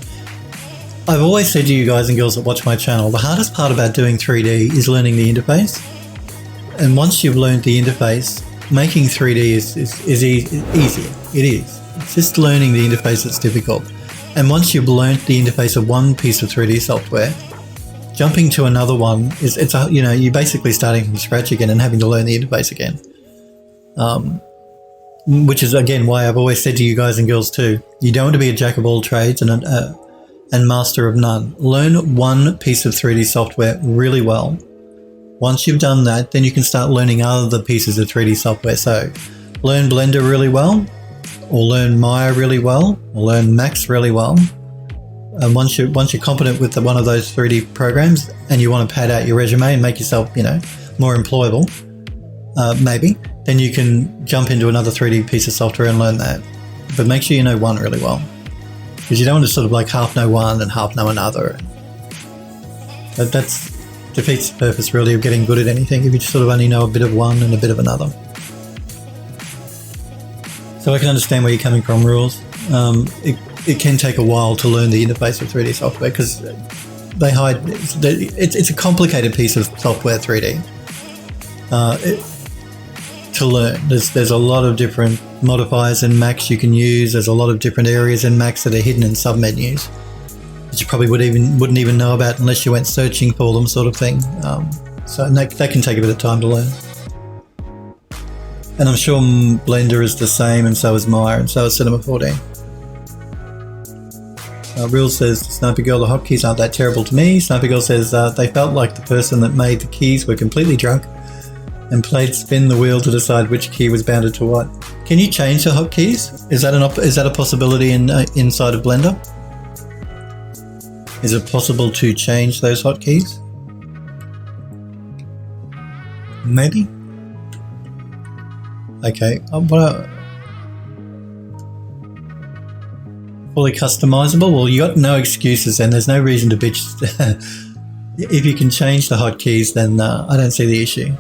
I've always said to you guys and girls that watch my channel, the hardest part about doing 3D is learning the interface. And once you've learned the interface, making 3D is easier. It is. It's just learning the interface that's difficult. And once you've learned the interface of one piece of 3D software, jumping to another one you're basically starting from scratch again and having to learn the interface again. Which is again why I've always said to you guys and girls too, you don't want to be a jack of all trades and master of none. Learn one piece of 3D software really well. Once you've done that, then you can start learning other pieces of 3D software. So learn Blender really well, or learn Maya really well, or learn Max really well. And once you're competent with one of those 3D programs and you want to pad out your resume and make yourself, more employable, maybe, then you can jump into another 3D piece of software and learn that. But make sure you know one really well, because you don't want to sort of like half know one and half know another. That defeats the purpose really of getting good at anything if you just sort of only know a bit of one and a bit of another. So I can understand where you're coming from, Rules. It can take a while to learn the interface of 3D software because it's a complicated piece of software, 3D. To learn, there's a lot of different modifiers in Max you can use. There's a lot of different areas in Max that are hidden in submenus that you probably wouldn't even know about unless you went searching for them, sort of thing. So that can take a bit of time to learn. And I'm sure Blender is the same, and so is Maya, and so is Cinema 4D. Real says, Sniper Girl, the hotkeys aren't that terrible to me. Sniper Girl says, they felt like the person that made the keys were completely drunk and played spin the wheel to decide which key was bounded to what. Can you change the hotkeys? Is that a possibility inside of Blender? Is it possible to change those hotkeys? Maybe? Okay. Fully customizable? Well, you got no excuses then. There's no reason to bitch. If you can change the hotkeys, then I don't see the issue.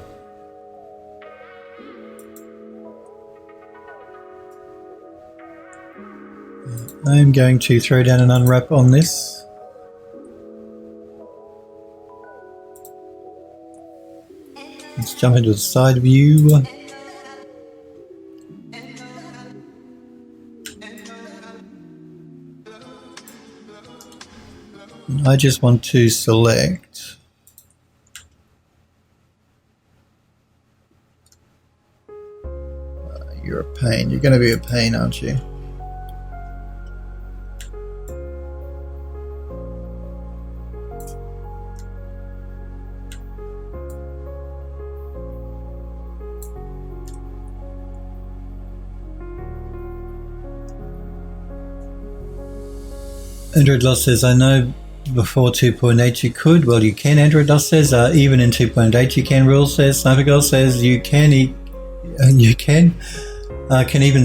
I'm going to throw down an unwrap on this. Let's jump into the side view. I just want to select you're a pain. You're going to be a pain, aren't you? Android Lost says, I know before 2.8 you could. Well, you can, Android Lost says. Even in 2.8 you can, Rule says. Sniper Girl says you can even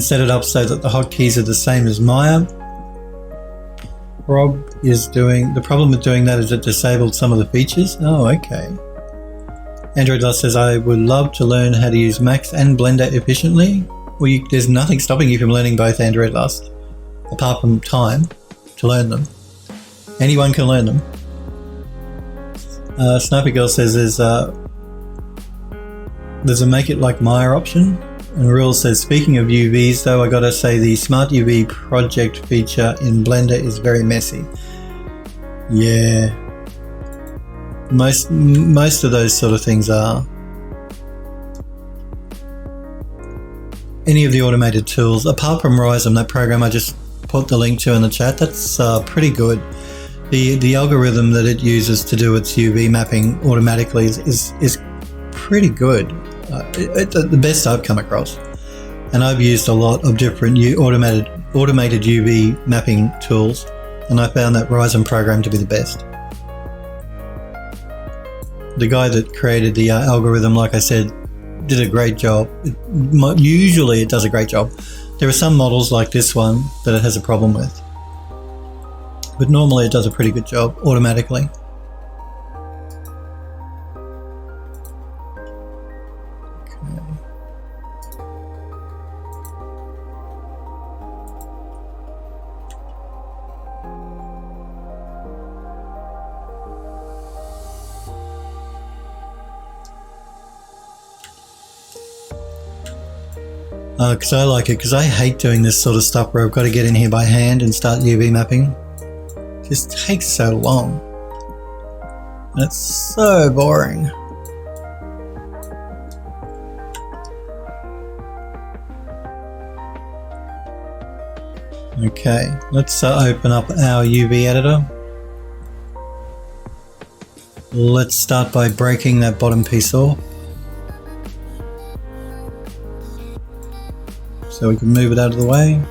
set it up so that the hotkeys are the same as Maya. Rob is the problem with doing that is it disabled some of the features. Oh, okay. Android Lost says, I would love to learn how to use Max and Blender efficiently. Well, there's nothing stopping you from learning both, Android Lost, apart from time to learn them. Anyone can learn them. Sniper Girl says there's a make it like Maya option. And Real says, speaking of UVs though, I gotta say the Smart UV project feature in Blender is very messy. Yeah. Most of those sort of things are. Any of the automated tools, apart from Rhizome, that program I just put the link to in the chat, that's pretty good. The algorithm that it uses to do its UV mapping automatically is pretty good. The best I've come across. And I've used a lot of different automated UV mapping tools, and I found that Rhizome program to be the best. The guy that created the algorithm, like I said, did a great job. Usually it does a great job. There are some models like this one that it has a problem with, but normally it does a pretty good job automatically. because I like it, because I hate doing this sort of stuff where I've got to get in here by hand and start UV mapping. It just takes so long. And it's so boring. Okay, let's open up our UV editor. Let's start by breaking that bottom piece off. So we can move it out of the way.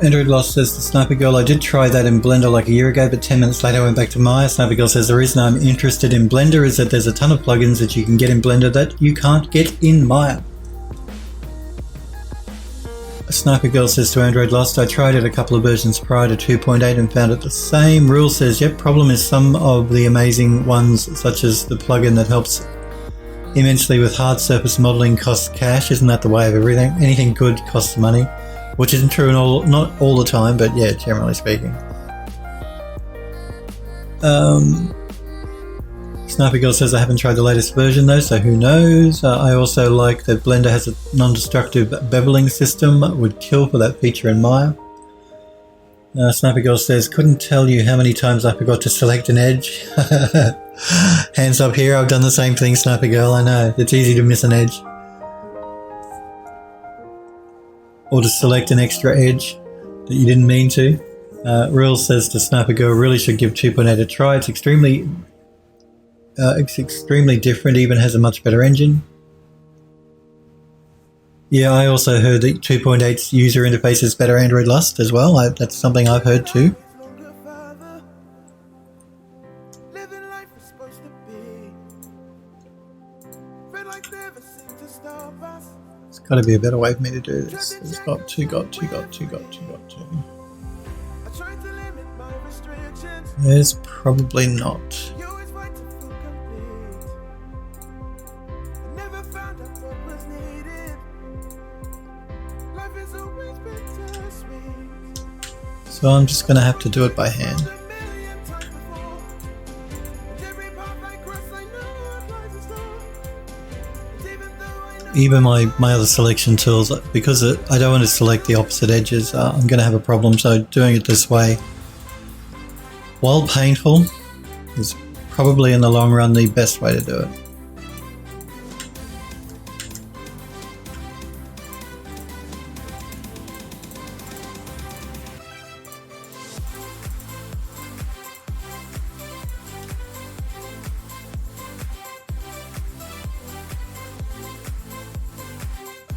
Android Lost says, the Sniper Girl, I did try that in Blender like a year ago, but 10 minutes later I went back to Maya. Sniper Girl says, the reason I'm interested in Blender is that there's a ton of plugins that you can get in Blender that you can't get in Maya. Sniper Girl says to Android Lost, I tried it a couple of versions prior to 2.8 and found it the same. Rule says, yep, problem is some of the amazing ones, such as the plugin that helps immensely with hard surface modeling, costs cash. Isn't that the way of everything? Anything good costs money, which isn't true in not all the time, but yeah, generally speaking. Sniper Girl says, I haven't tried the latest version though, so who knows. I also like that Blender has a non-destructive beveling system. Would kill for that feature in Maya. Sniper Girl says, couldn't tell you how many times I forgot to select an edge. Hands up here, I've done the same thing, Sniper Girl, I know. It's easy to miss an edge. Or to select an extra edge that you didn't mean to. Real says to Sniper Girl, really should give 2.8 a try. It's extremely different, even has a much better engine. Yeah, I also heard that 2.8's user interface is better Android Lust as well. That's something I've heard too. There's got to be a better way for me to do this. There's got to. There's probably not. So I'm just going to have to do it by hand. Even my other selection tools, because I don't want to select the opposite edges, I'm going to have a problem. So doing it this way, while painful, is probably in the long run the best way to do it.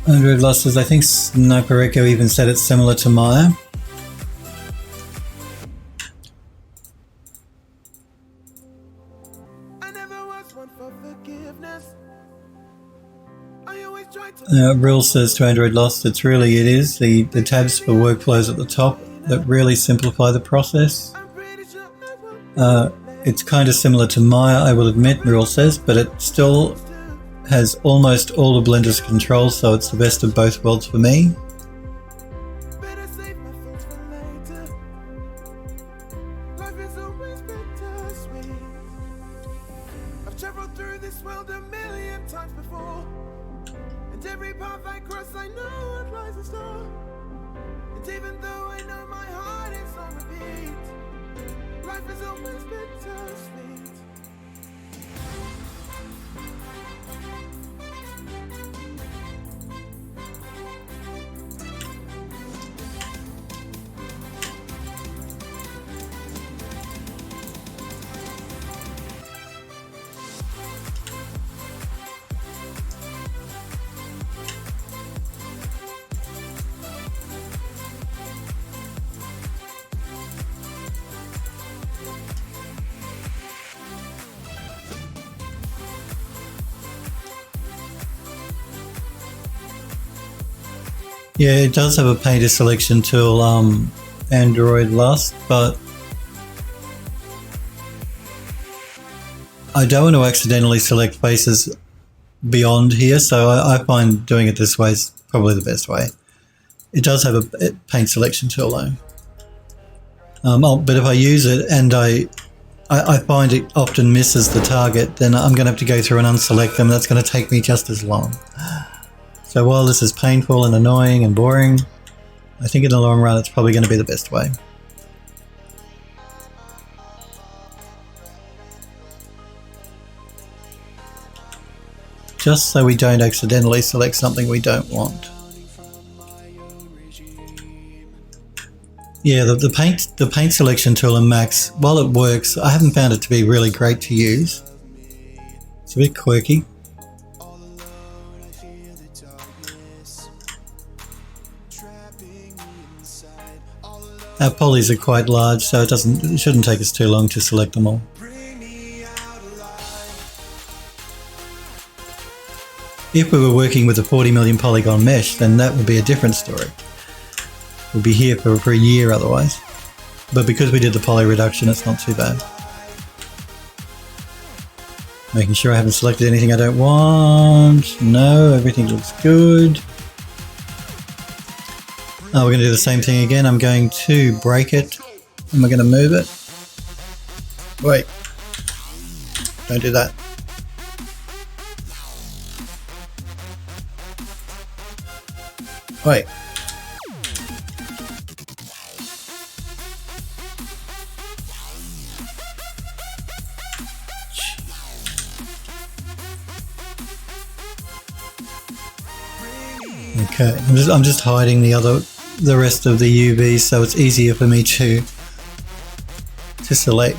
Android Lost says, I think Sniper Echo even said it's similar to Maya. Real says to Android Lost, it is the tabs for workflows at the top that really simplify the process. It's kind of similar to Maya, I will admit, Real says, but it still has almost all the Blender's controls, so it's the best of both worlds for me. Yeah, it does have a painter selection tool, Android Lust, but I don't want to accidentally select faces beyond here, so I find doing it this way is probably the best way. It does have a paint selection tool though. But if I use it and I I find it often misses the target, then I'm going to have to go through and unselect them. That's going to take me just as long. So while this is painful and annoying and boring, I think in the long run it's probably going to be the best way. Just so we don't accidentally select something we don't want. Yeah, the paint selection tool in Max, while it works, I haven't found it to be really great to use. It's a bit quirky. Our polys are quite large, so it shouldn't take us too long to select them all. If we were working with a 40 million polygon mesh, then that would be a different story. We'll be here for a year otherwise. But because we did the poly reduction, it's not too bad. Making sure I haven't selected anything I don't want. No, everything looks good. We're going to do the same thing again. I'm going to break it and we're going to move it. Wait. Don't do that. Wait. Okay, I'm just hiding the rest of the UVs so it's easier for me to select.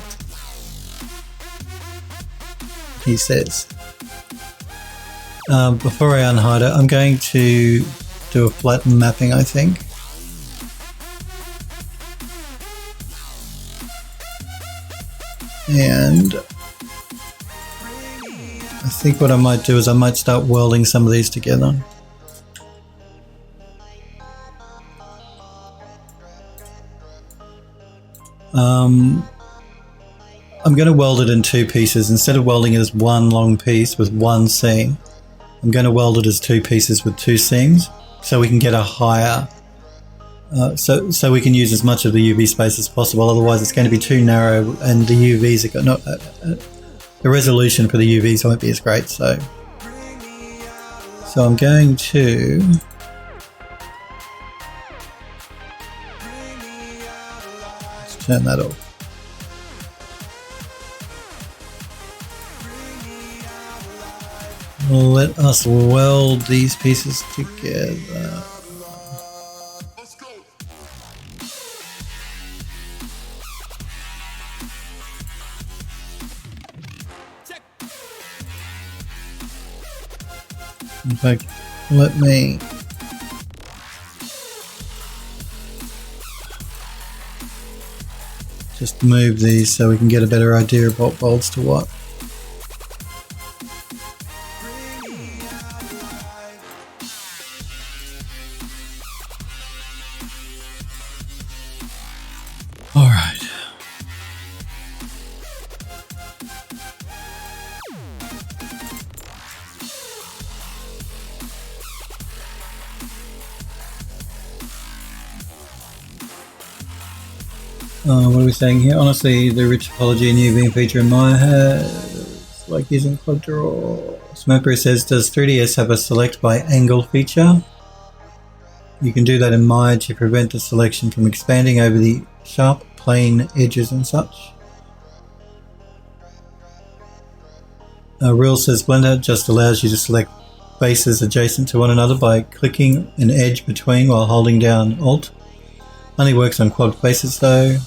He says. Before I unhide it, I'm going to do a flatten mapping, I think. And I think what I might do is I might start welding some of these together. I'm going to weld it in two pieces. Instead of welding it as one long piece with one seam, I'm going to weld it as two pieces with two seams so we can get a higher, so we can use as much of the UV space as possible. Otherwise it's going to be too narrow and the UVs are not, the resolution for the UVs won't be as great. So I'm going to let's turn that off. Let us weld these pieces together. In fact, let me just move these so we can get a better idea of what welds to what. What are we saying here? Honestly, the rich topology and UV feature in Maya has like using Club Draw. Smoker says, does 3ds have a select by angle feature? You can do that in Maya to prevent the selection from expanding over the sharp plane edges and such. Real says Blender just allows you to select faces adjacent to one another by clicking an edge between while holding down Alt. Only works on quad faces though.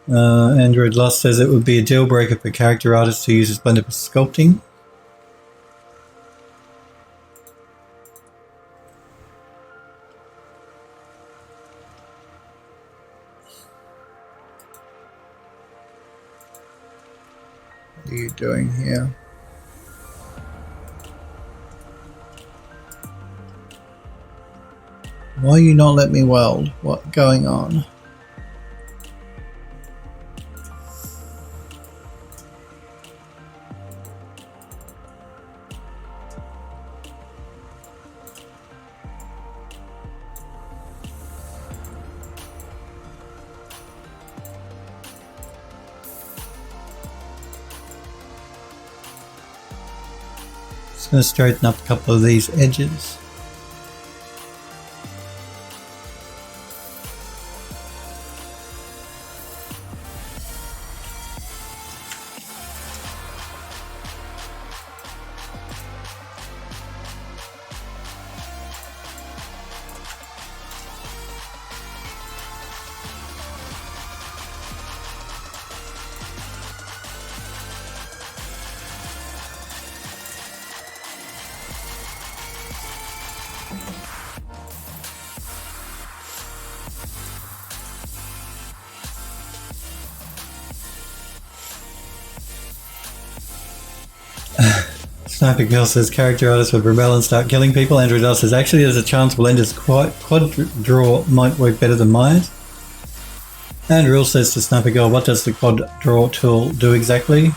Android Lust says it would be a deal breaker for character artists who uses Blender for sculpting. What are you doing here? Why are you not letting me weld? What's going on? Just going to straighten up a couple of these edges. Sniper Girl says character artists would rebel and start killing people. Andrew Doss says actually there's a chance Blender's quad draw might work better than Maya's. And Real says to Sniper Girl, what does the quad draw tool do exactly?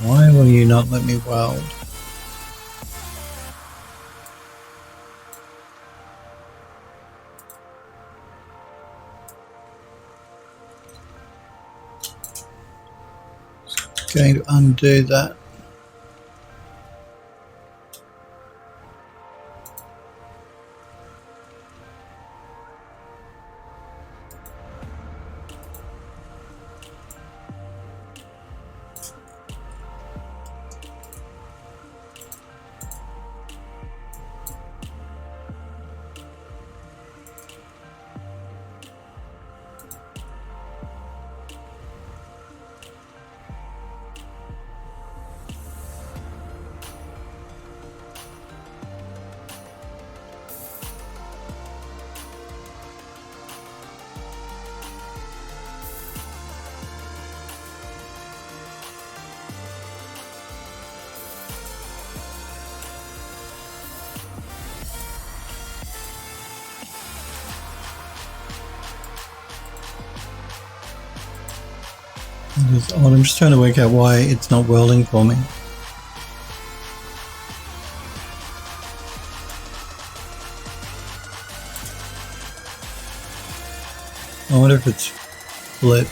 Why will you not let me weld? Going to undo that. I'm just trying to work out why it's not welding for me. I wonder if it's flipped.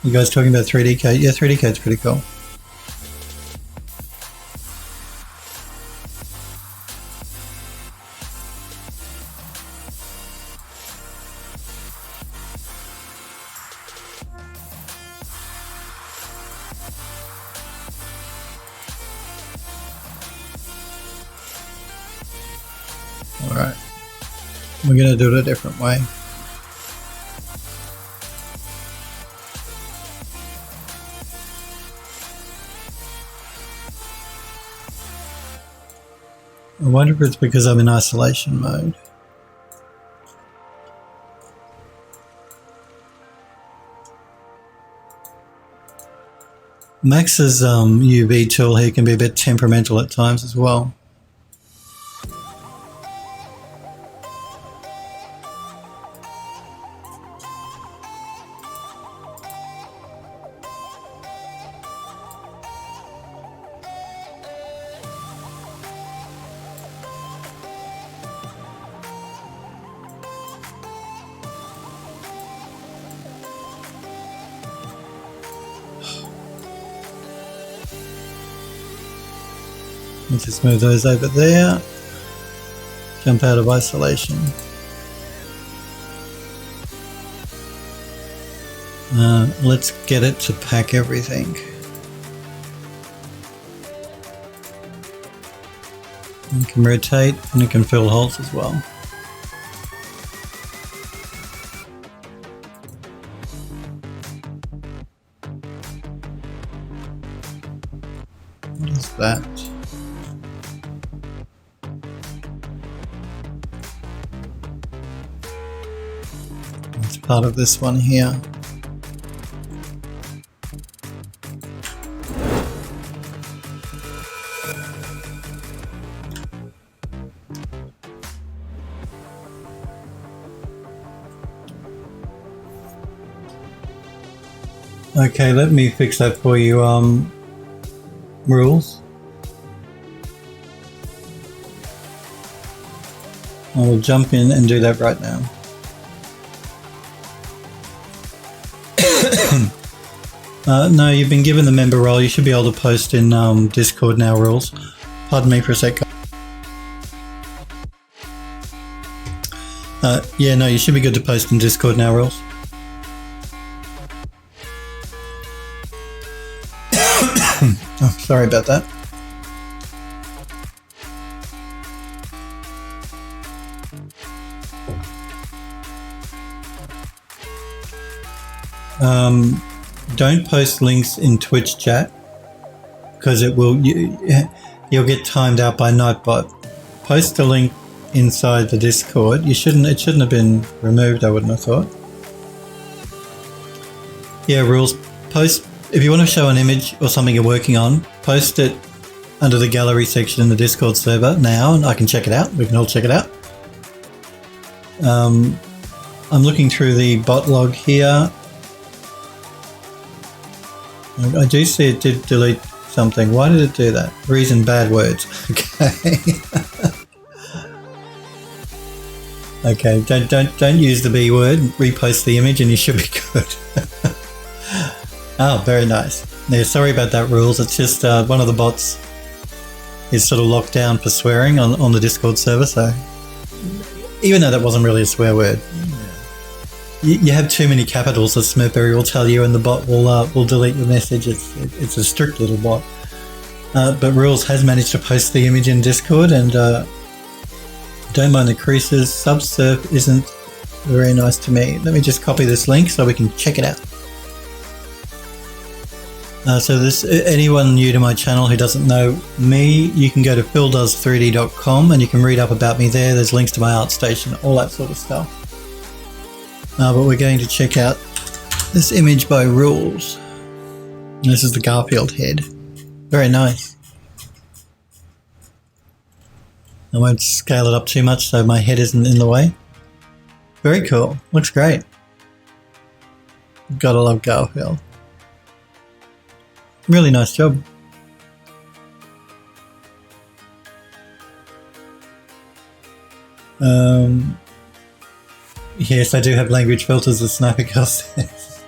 You guys talking about 3D CAD? Yeah, 3D CAD's pretty cool. Alright, we're going to do it a different way. I wonder if it's because I'm in isolation mode. Max's UV tool here can be a bit temperamental at times as well. Let's just move those over there. Jump out of isolation. Let's get it to pack everything. You can rotate and it can fill holes as well. What is that? It's part of this one here. Okay, let me fix that for you, rules. I will jump in and do that right now. No, you've been given the member role. You should be able to post in Discord now, rules. Pardon me for a sec. Yeah, no, you should be good to post in Discord now, rules. Oh, sorry about that. Don't post links in Twitch chat because it will you'll get timed out by Nightbot. Post a link inside the Discord. It shouldn't have been removed, I wouldn't have thought. Yeah, rules. Post if you want to show an image or something you're working on, post it under the gallery section in the Discord server now, and I can check it out. We can all check it out. I'm looking through the bot log here. I do see it did delete something. Why did it do that? Reason bad words. Okay. Okay, don't use the B word. Repost the image and you should be good. Oh, very nice. Yeah, sorry about that, rules. It's just one of the bots is sort of locked down for swearing on the Discord server, so even though that wasn't really a swear word. You have too many capitals, as Smurfberry will tell you, and the bot will delete your message. It's a strict little bot. But Rules has managed to post the image in Discord, and don't mind the creases. Subsurf isn't very nice to me. Let me just copy this link so we can check it out. So anyone new to my channel who doesn't know me, you can go to phildoes3d.com and you can read up about me there. There's links to my art station, all that sort of stuff. But we're going to check out this image by Rules. This is the Garfield head. Very nice. I won't scale it up too much so my head isn't in the way. Very cool. Looks great. Gotta love Garfield. Really nice job. Yes, I do have language filters, as Sniper Girl says.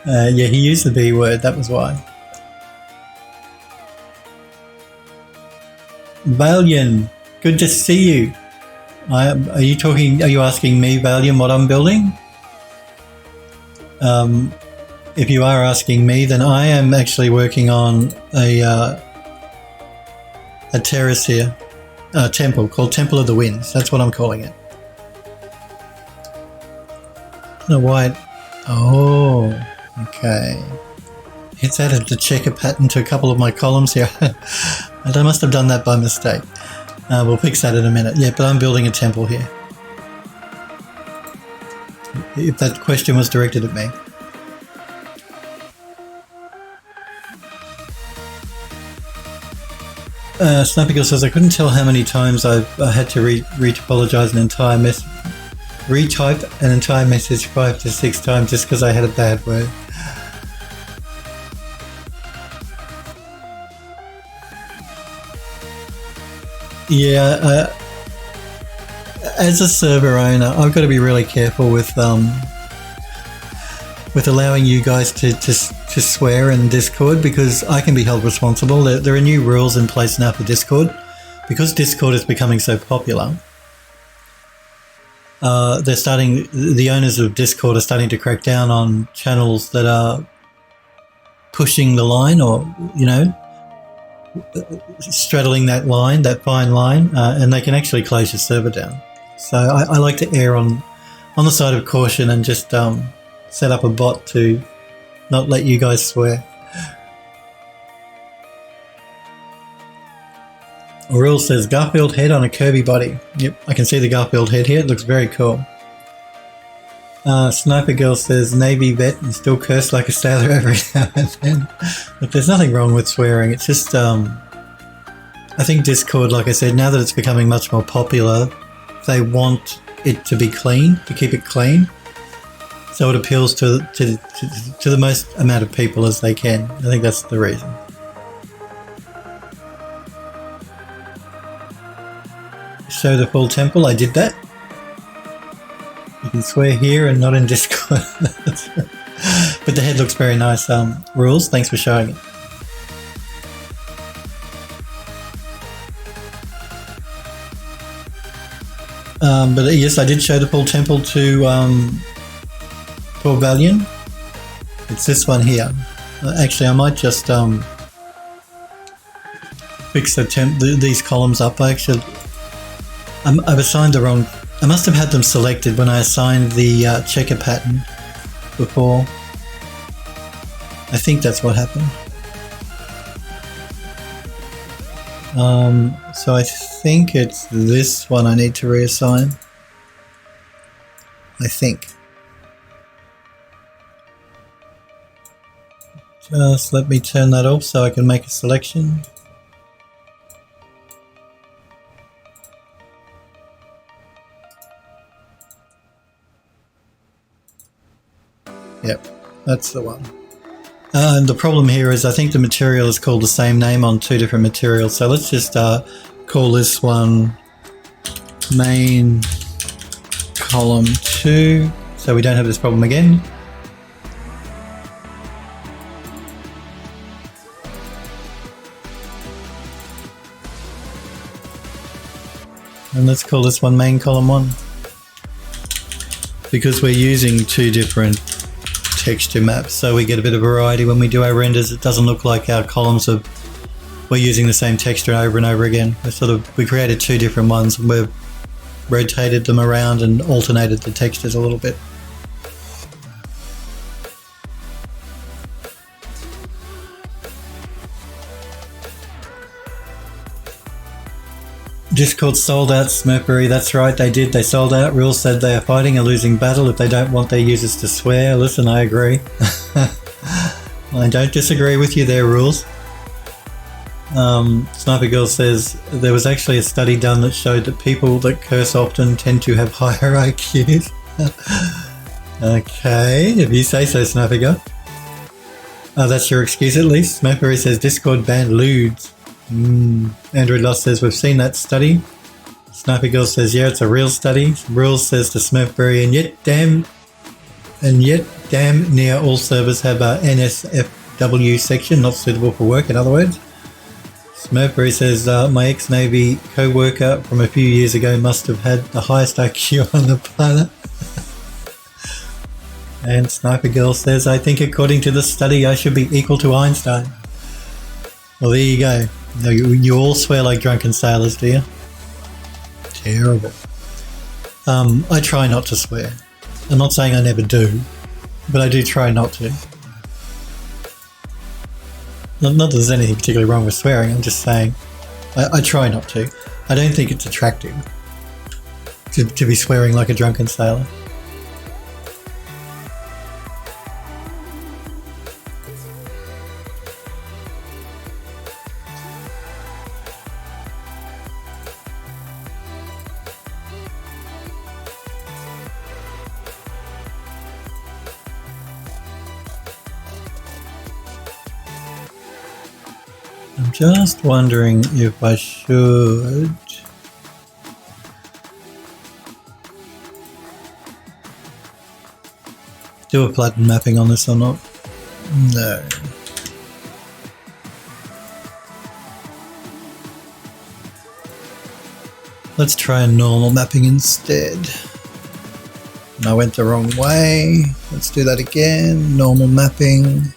Yeah, he used the B word, that was why. Valian, good to see you. Are you asking me, Valian, what I'm building? If you are asking me, then I am actually working on a terrace here, a temple called Temple of the Winds. That's what I'm calling it. I don't know why. Oh, okay. It's added the checker pattern to a couple of my columns here. And I must have done that by mistake. We'll fix that in a minute. Yeah, but I'm building a temple here. If that question was directed at me. Sniper Girl says, I couldn't tell how many times I had to retype an entire message 5 to 6 times just because I had a bad word. Yeah, as a server owner, I've got to be really careful with allowing you guys to swear in Discord, because I can be held responsible. There are new rules in place now for Discord. Because Discord is becoming so popular, the owners of Discord are starting to crack down on channels that are pushing the line, or, you know, straddling that line, that fine line, and they can actually close your server down. So I like to err on the side of caution and just set up a bot to not let you guys swear. Aurel says Garfield head on a Kirby body. Yep, I can see the Garfield head here. It looks very cool. Sniper Girl says Navy vet and still curse like a sailor every now and then. But there's nothing wrong with swearing. It's just, I think Discord, like I said, now that it's becoming much more popular, they want it to be clean, to keep it clean. So it appeals to the most amount of people as they can. I think that's the reason. Show the full temple. I did that. You can swear here and not in Discord. But the head looks very nice. Rules, thanks for showing it. But yes, I did show the full temple to Valiant. It's this one here. Actually, I might just fix these columns up. I've assigned the wrong. I must have had them selected when I assigned the checker pattern before. I think that's what happened. So I think it's this one I need to reassign. I think. Just let me turn that off so I can make a selection. Yep, that's the one. And the problem here is I think the material is called the same name on two different materials. So let's just call this one main column 2 so we don't have this problem again. And let's call this one main column 1. Because we're using two different texture maps, so we get a bit of variety when we do our renders. It doesn't look like our columns we're using the same texture over and over again. We created two different ones and we've rotated them around and alternated the textures a little bit. Discord sold out Smurfberry. That's right, they did. They sold out. Rules said they are fighting a losing battle if they don't want their users to swear. Listen, I agree. I don't disagree with you there, Rules. Sniper Girl says there was actually a study done that showed that people that curse often tend to have higher IQs. Okay, if you say so, Sniper Girl. Oh, that's your excuse at least. Smurfberry says Discord banned lewds. Android Lost says we've seen that study. Sniper Girl says yeah, it's a real study. Rules says to Smurfberry, and yet damn near all servers have a NSFW section, not suitable for work, in other words. Smurfberry says my ex-Navy co-worker from a few years ago must have had the highest IQ on the planet. And Sniper Girl says I think according to the study I should be equal to Einstein. Well, there you go. You all swear like drunken sailors, do you? Terrible. I try not to swear. I'm not saying I never do, but I do try not to. Not that there's anything particularly wrong with swearing, I'm just saying I try not to. I don't think it's attractive to be swearing like a drunken sailor. I'm just wondering if I should do a flatten mapping on this or not. No. Let's try a normal mapping instead. And I went the wrong way. Let's do that again. Normal mapping.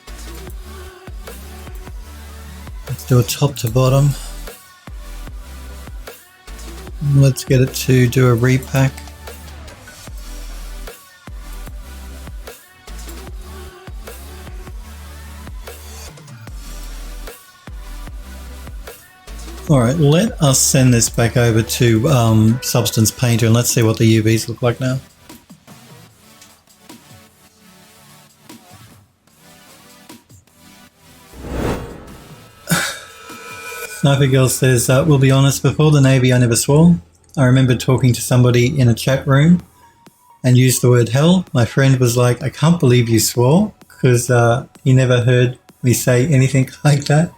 Let's do a top to bottom. Let's get it to do a repack. Alright, let us send this back over to Substance Painter and let's see what the UVs look like now. Sniper Girl says, we'll be honest, before the Navy I never swore. I remember talking to somebody in a chat room and used the word hell, my friend was like, I can't believe you swore, because he never heard me say anything like that.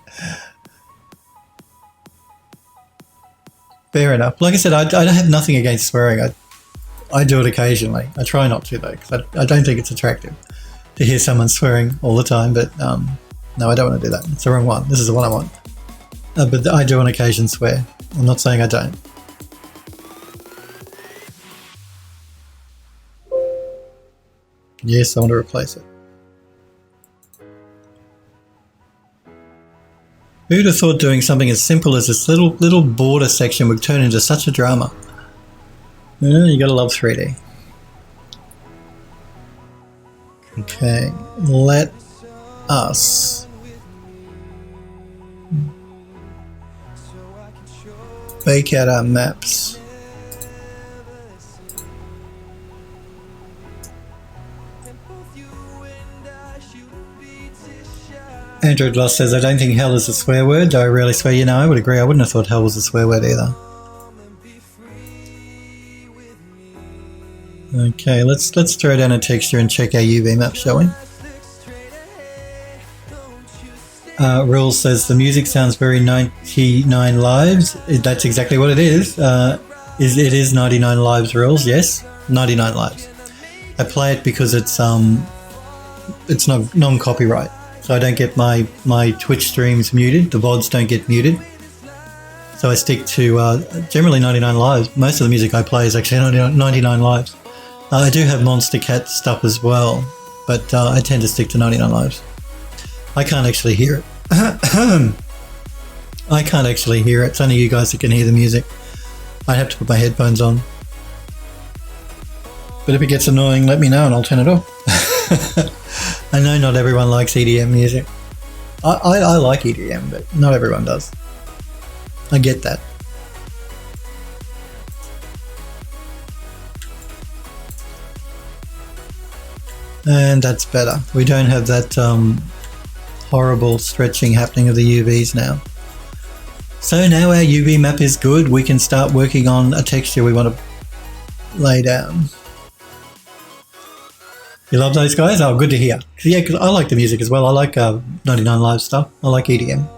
Fair enough. Like I said, I don't have nothing against swearing. I do it occasionally. I try not to, though, because I don't think it's attractive to hear someone swearing all the time. But no, I don't want to do that. It's the wrong one. This is the one I want. But I do on occasion swear. I'm not saying I don't. Yes, I want to replace it. Who'd have thought doing something as simple as this little border section would turn into such a drama? Yeah, you gotta love 3D. Okay, let us bake out our maps. Android Lost says, I don't think hell is a swear word, though I rarely swear. You know, I would agree. I wouldn't have thought hell was a swear word either. Okay, let's throw down a texture and check our UV map, shall we? Rules says the music sounds very 99 lives. That's exactly what it is. It is 99 lives, Rules. Yes, 99 lives. I play it because it's not non-copyright. So I don't get my Twitch streams muted. The VODs don't get muted. So I stick to generally 99 lives. Most of the music I play is actually 99 lives. I do have Monster Cat stuff as well, but I tend to stick to 99 lives. I can't actually hear it. I can't actually hear it. It's only you guys that can hear the music. I have to put my headphones on. But if it gets annoying, let me know and I'll turn it off. I know not everyone likes EDM music. I like EDM, but not everyone does. I get that. And that's better. We don't have that horrible stretching happening of the UVs now. So now our UV map is good. We can start working on a texture we want to lay down. You love those guys? Oh, good to hear. Yeah, because I like the music as well. I like 99 Live stuff. I like EDM.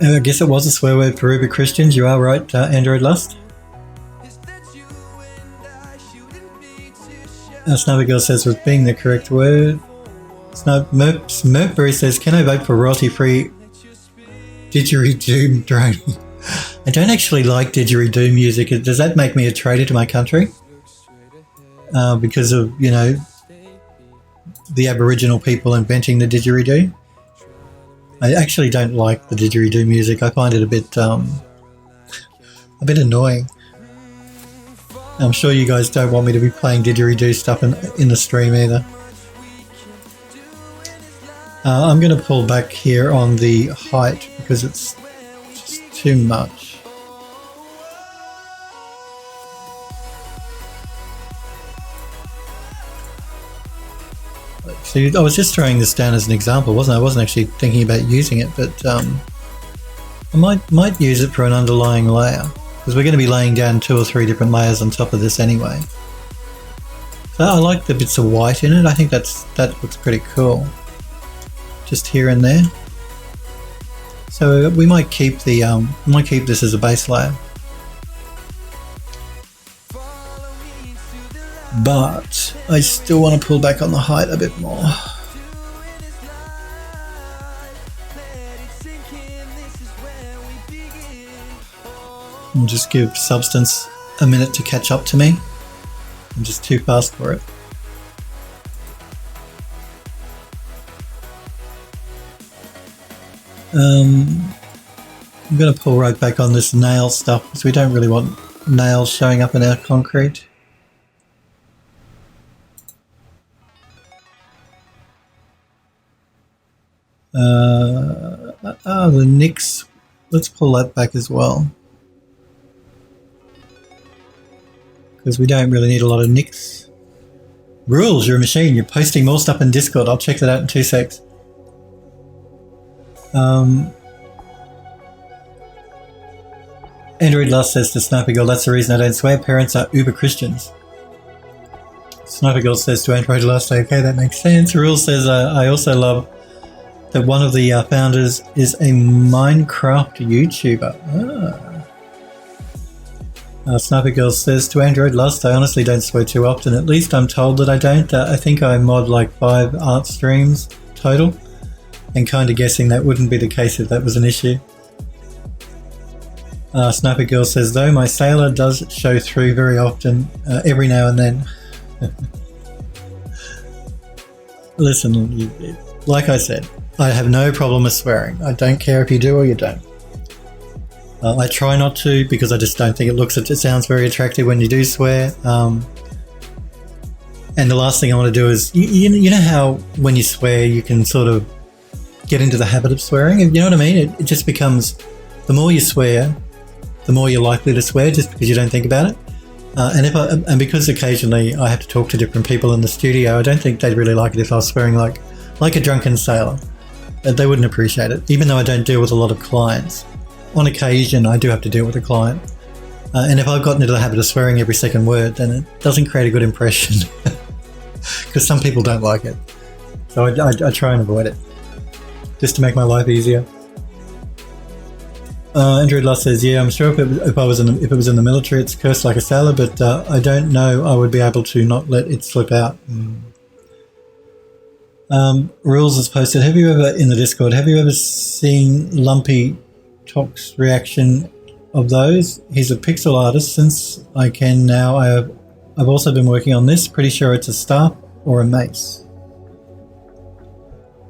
I guess it was a swear word for Uber Christians. You are right, Android Lust. Snubby says was being the correct word. Mercury says, can I vote for royalty-free didgeridoo drone? I don't actually like didgeridoo music. Does that make me a traitor to my country? Because of, you know, the Aboriginal people inventing the didgeridoo? I actually don't like the didgeridoo music. I find it a bit annoying. I'm sure you guys don't want me to be playing didgeridoo stuff in the stream either. I'm going to pull back here on the height because it's just too much. So I was just throwing this down as an example, wasn't I? I wasn't actually thinking about using it, but I might use it for an underlying layer because we're going to be laying down 2 or 3 different layers on top of this anyway. So I like the bits of white in it. I think that looks pretty cool. Just here and there. So we might keep this as a base layer. But I still want to pull back on the height a bit more. And just give Substance a minute to catch up to me. I'm just too fast for it. I'm going to pull right back on this nail stuff because we don't really want nails showing up in our concrete. The nicks, let's pull that back as well because we don't really need a lot of nicks. Rules, you're a machine. You're posting more stuff in Discord. I'll check that out in 2 secs. Android Lust says to Sniper Girl, that's the reason I don't swear. Parents are uber Christians. Sniper Girl says to Android Lust, okay, that makes sense. Rule says, I also love that one of the founders is a Minecraft YouTuber. Sniper Girl says to Android Lust, I honestly don't swear too often. At least I'm told that I don't. I think I mod like 5 art streams total, and kind of guessing that wouldn't be the case if that was an issue. Sniper Girl says, though, my sailor does show through very often, every now and then. Listen, like I said, I have no problem with swearing. I don't care if you do or you don't. I try not to because I just don't think it sounds very attractive when you do swear. And the last thing I want to do is, you know how when you swear you can sort of get into the habit of swearing? You know what I mean? It just becomes, the more you swear, the more you're likely to swear just because you don't think about it. And because occasionally I have to talk to different people in the studio, I don't think they'd really like it if I was swearing like a drunken sailor. They wouldn't appreciate it, even though I don't deal with a lot of clients. On occasion, I do have to deal with a client. And if I've gotten into the habit of swearing every second word, then it doesn't create a good impression because some people don't like it. So I try and avoid it just to make my life easier. Andrew Luss says, yeah, I'm sure if it was in the military, it's cursed like a sailor, but I don't know I would be able to not let it slip out. Rules has posted, have you ever seen Lumpy Talk's reaction of those? He's a pixel artist. Since I can now, I've also been working on this. Pretty sure it's a staff or a mace.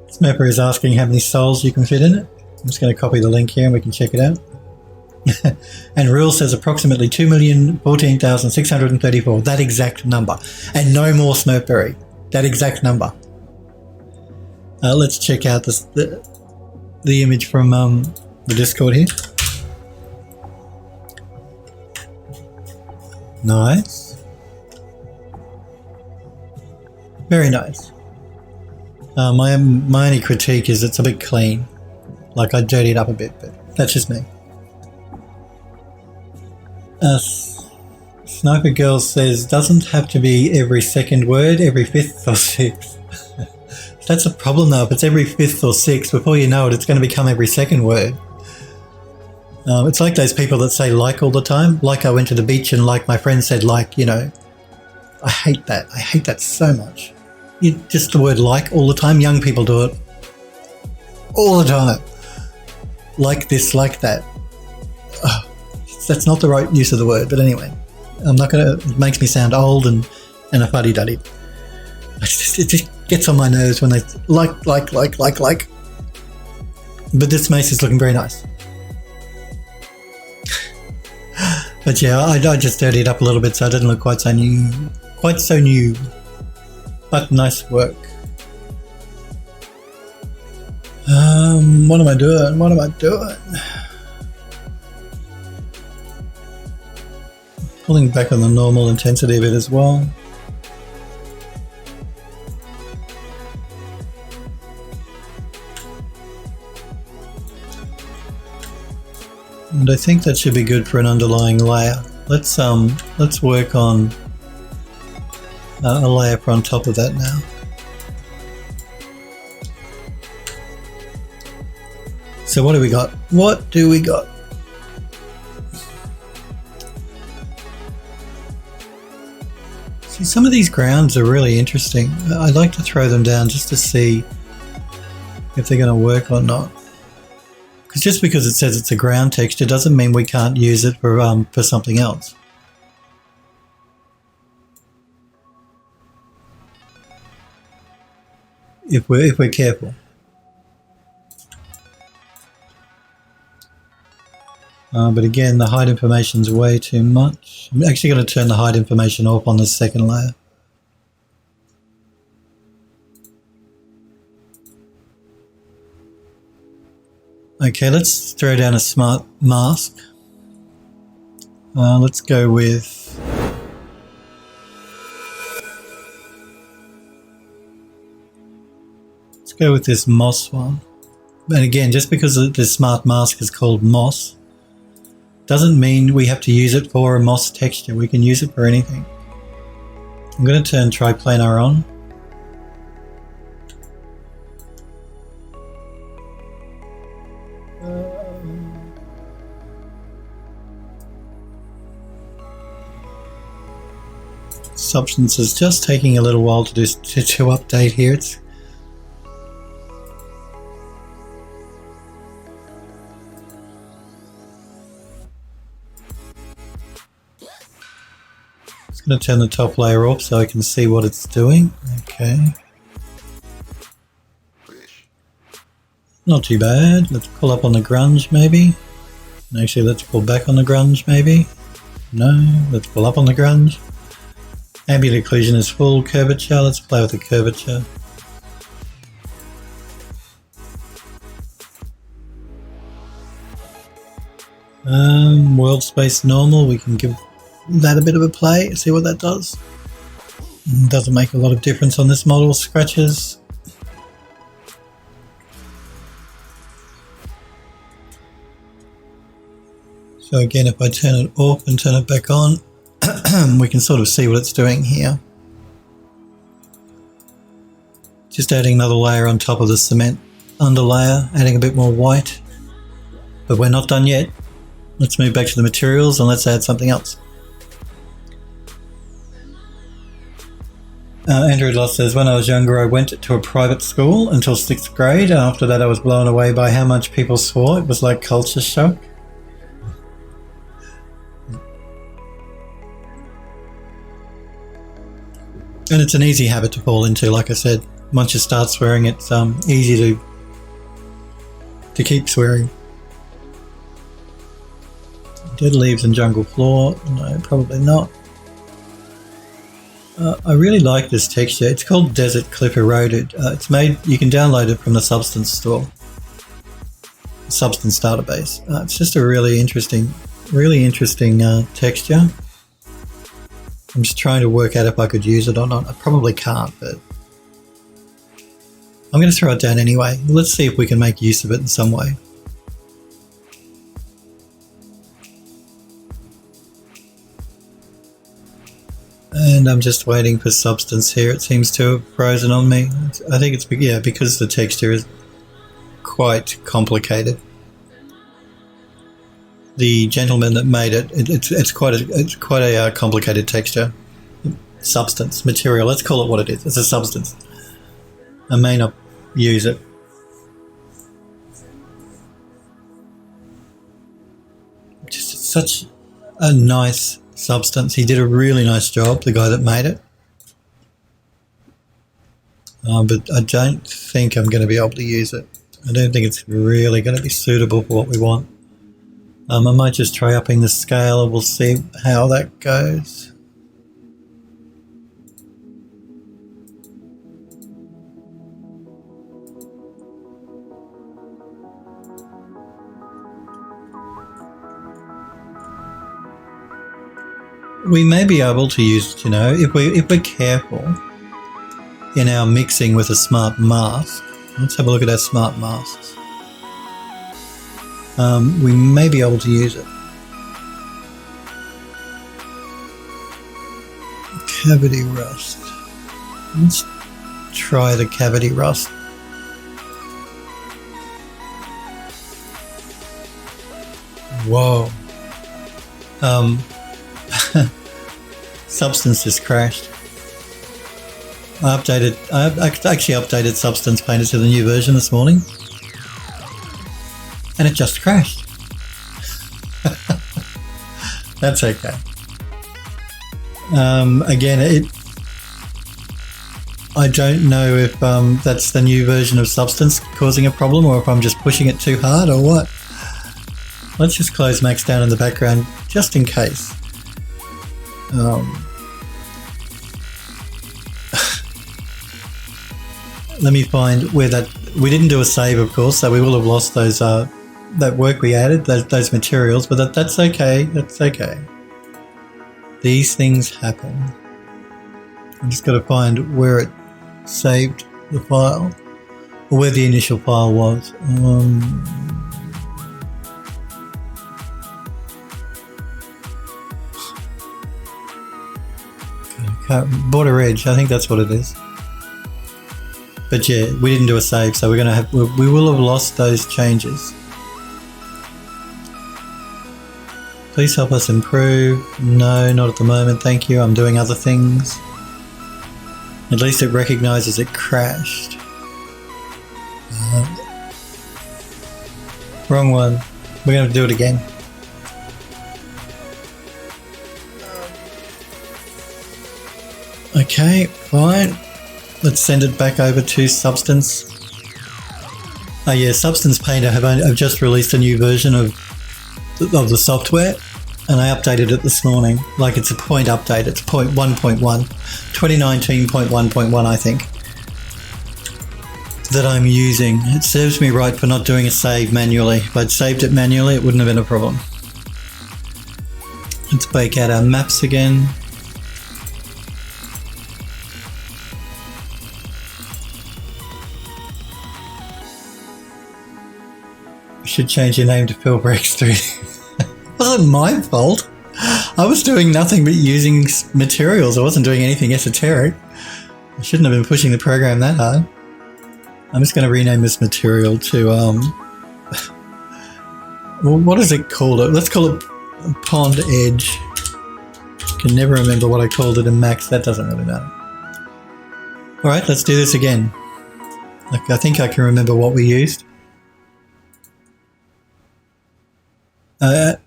Smepper is asking how many souls you can fit in it. I'm just going to copy the link here and we can check it out. And Rule says approximately 2,014,634. That exact number. And no more Smurfberry. That exact number. Let's check out the image from the Discord here. Nice. Very nice. My only critique is it's a bit clean. Like, I dirty it up a bit, but that's just me. Sniper Girl says, doesn't have to be every second word, every fifth or sixth. That's a problem though. If it's every fifth or sixth, before you know it, it's going to become every second word. It's like those people that say like all the time. Like I went to the beach and like my friend said like, you know. I hate that. I hate that so much. Just the word like all the time. Young people do it all the time. Like this, like that. Oh, that's not the right use of the word, but anyway. I'm not going to, it makes me sound old and a fuddy-duddy. It just gets on my nerves when they like. But this mace is looking very nice. But yeah, I just dirtied it up a little bit so it didn't look quite so new. But nice work. What am I doing? Pulling back on the normal intensity a bit as well. And I think that should be good for an underlying layer. Let's work on a layer on top of that now. So what do we got? See, some of these grounds are really interesting. I'd like to throw them down just to see if they're going to work or not. Because just because it says it's a ground texture doesn't mean we can't use it for something else. If we're careful. But again, the hide information is way too much. I'm actually going to turn the hide information off on this second layer. Okay, let's throw down a smart mask. Let's go with... Let's go with this moss one. And again, just because the smart mask is called moss, doesn't mean we have to use it for a moss texture. We can use it for anything. I'm going to turn triplanar on. Substance is just taking a little while to update here. It's going to turn the top layer off so I can see what it's doing. Okay. Not too bad. Let's pull up on the grunge maybe. Actually, let's pull back on the grunge maybe. No, let's pull up on the grunge. Ambient occlusion is full. Curvature, let's play with the curvature. World space normal, we can give that a bit of a play, see what that does. Doesn't make a lot of difference on this model. Scratches. So again, if I turn it off and turn it back on, we can sort of see what it's doing here. Just adding another layer on top of the cement underlayer, adding a bit more white. But we're not done yet. Let's move back to the materials and let's add something else. Andrew Loss says, when I was younger, I went to a private school until 6th grade. After that, I was blown away by how much people swore. It was like culture shock. And it's an easy habit to fall into, like I said. Once you start swearing, it's easy to keep swearing. Dead leaves and jungle floor. No, probably not. I really like this texture. It's called Desert Cliff Eroded. It's made. You can download it from the Substance store, Substance database. It's just a really interesting texture. I'm just trying to work out if I could use it or not. I probably can't, but I'm going to throw it down anyway. Let's see if we can make use of it in some way. And I'm just waiting for Substance here. It seems to have frozen on me. I think it's because the texture is quite complicated. The gentleman that made it, it's quite a complicated texture. Substance, material, let's call it what it is. It's a substance. I may not use it. Just such a nice substance. He did a really nice job, the guy that made it. But I don't think I'm going to be able to use it. I don't think it's really going to be suitable for what we want. I might just try upping the scale and we'll see how that goes. We may be able to use it, if we're careful in our mixing with a smart mask. Let's have a look at our smart masks. We may be able to use it. Cavity rust. Let's try the cavity rust. Whoa. Substance just crashed. I actually updated Substance Painter to the new version this morning. And it just crashed. That's okay. Again, I don't know if that's the new version of Substance causing a problem or if I'm just pushing it too hard or what. Let's just close Max down in the background just in case. Let me find where that... We didn't do a save, of course, so we will have lost those that work we added, those materials, but that's okay. That's okay. These things happen. I just got to find where it saved the file. where the initial file was. Border Edge, I think that's what it is. But yeah, we didn't do a save, so we will have lost those changes. Please help us improve. No, not at the moment, thank you. I'm doing other things. At least it recognises it crashed. Wrong one. We're going to do it again. Okay, fine. Let's send it back over to Substance. Oh yeah, Substance Painter have just released a new version of the software, and I updated it this morning. Like, it's a point update. It's 1.1, 2019.1.1, I think, that I'm using. It serves me right for not doing a save manually. If I'd saved it manually, it wouldn't have been a problem. Let's bake out our maps again. Should change your name to Phil Breaks 3D. It wasn't my fault. I was doing nothing but using materials. I wasn't doing anything esoteric. I shouldn't have been pushing the program that hard. I'm just going to rename this material to well, what is it called? Let's call it Pond Edge. I can never remember what I called it in Max. That doesn't really matter. All right, let's do this again. Like, I think I can remember what we used.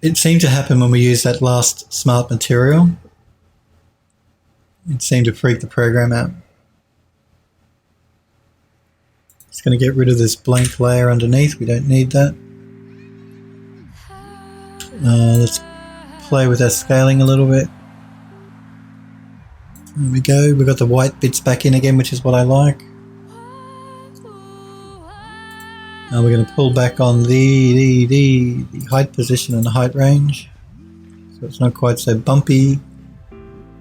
It seemed to happen when we used that last smart material. It seemed to freak the program out. Just going to get rid of this blank layer underneath. We don't need that. Let's play with our scaling a little bit. There we go. We've got the white bits back in again, which is what I like. Now we're going to pull back on the height position and the height range, so it's not quite so bumpy,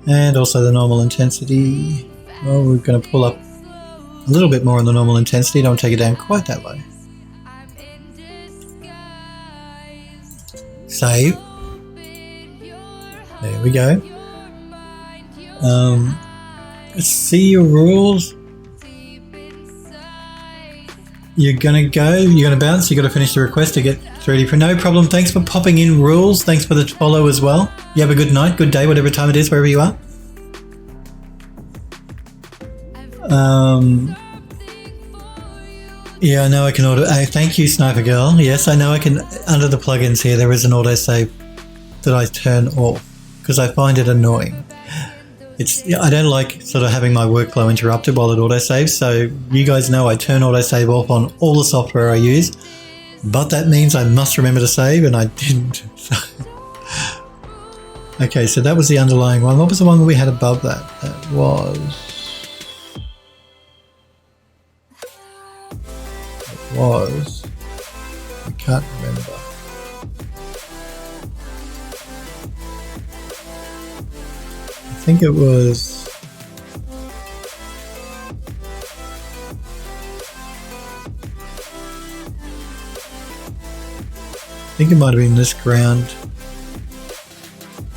and also the normal intensity. Well, we're going to pull up a little bit more on the normal intensity. Don't take it down quite that low. Save. There we go. See your rules. You're gonna go, you're gonna bounce, you gotta finish the request to get 3D for no problem. Thanks for popping in, Rules. Thanks for the follow as well. You have a good night, good day, whatever time it is, wherever you are. Yeah, I know I can auto. Thank you, Sniper Girl. Yes, I know I can. Under the plugins here, there is an autosave that I turn off because I find it annoying. I don't like sort of having my workflow interrupted while it autosaves, so you guys know I turn autosave off on all the software I use, but that means I must remember to save, and I didn't. Okay, so that was the underlying one. What was the one we had above that? That was... I can't remember. I think it was... I think it might have been this ground.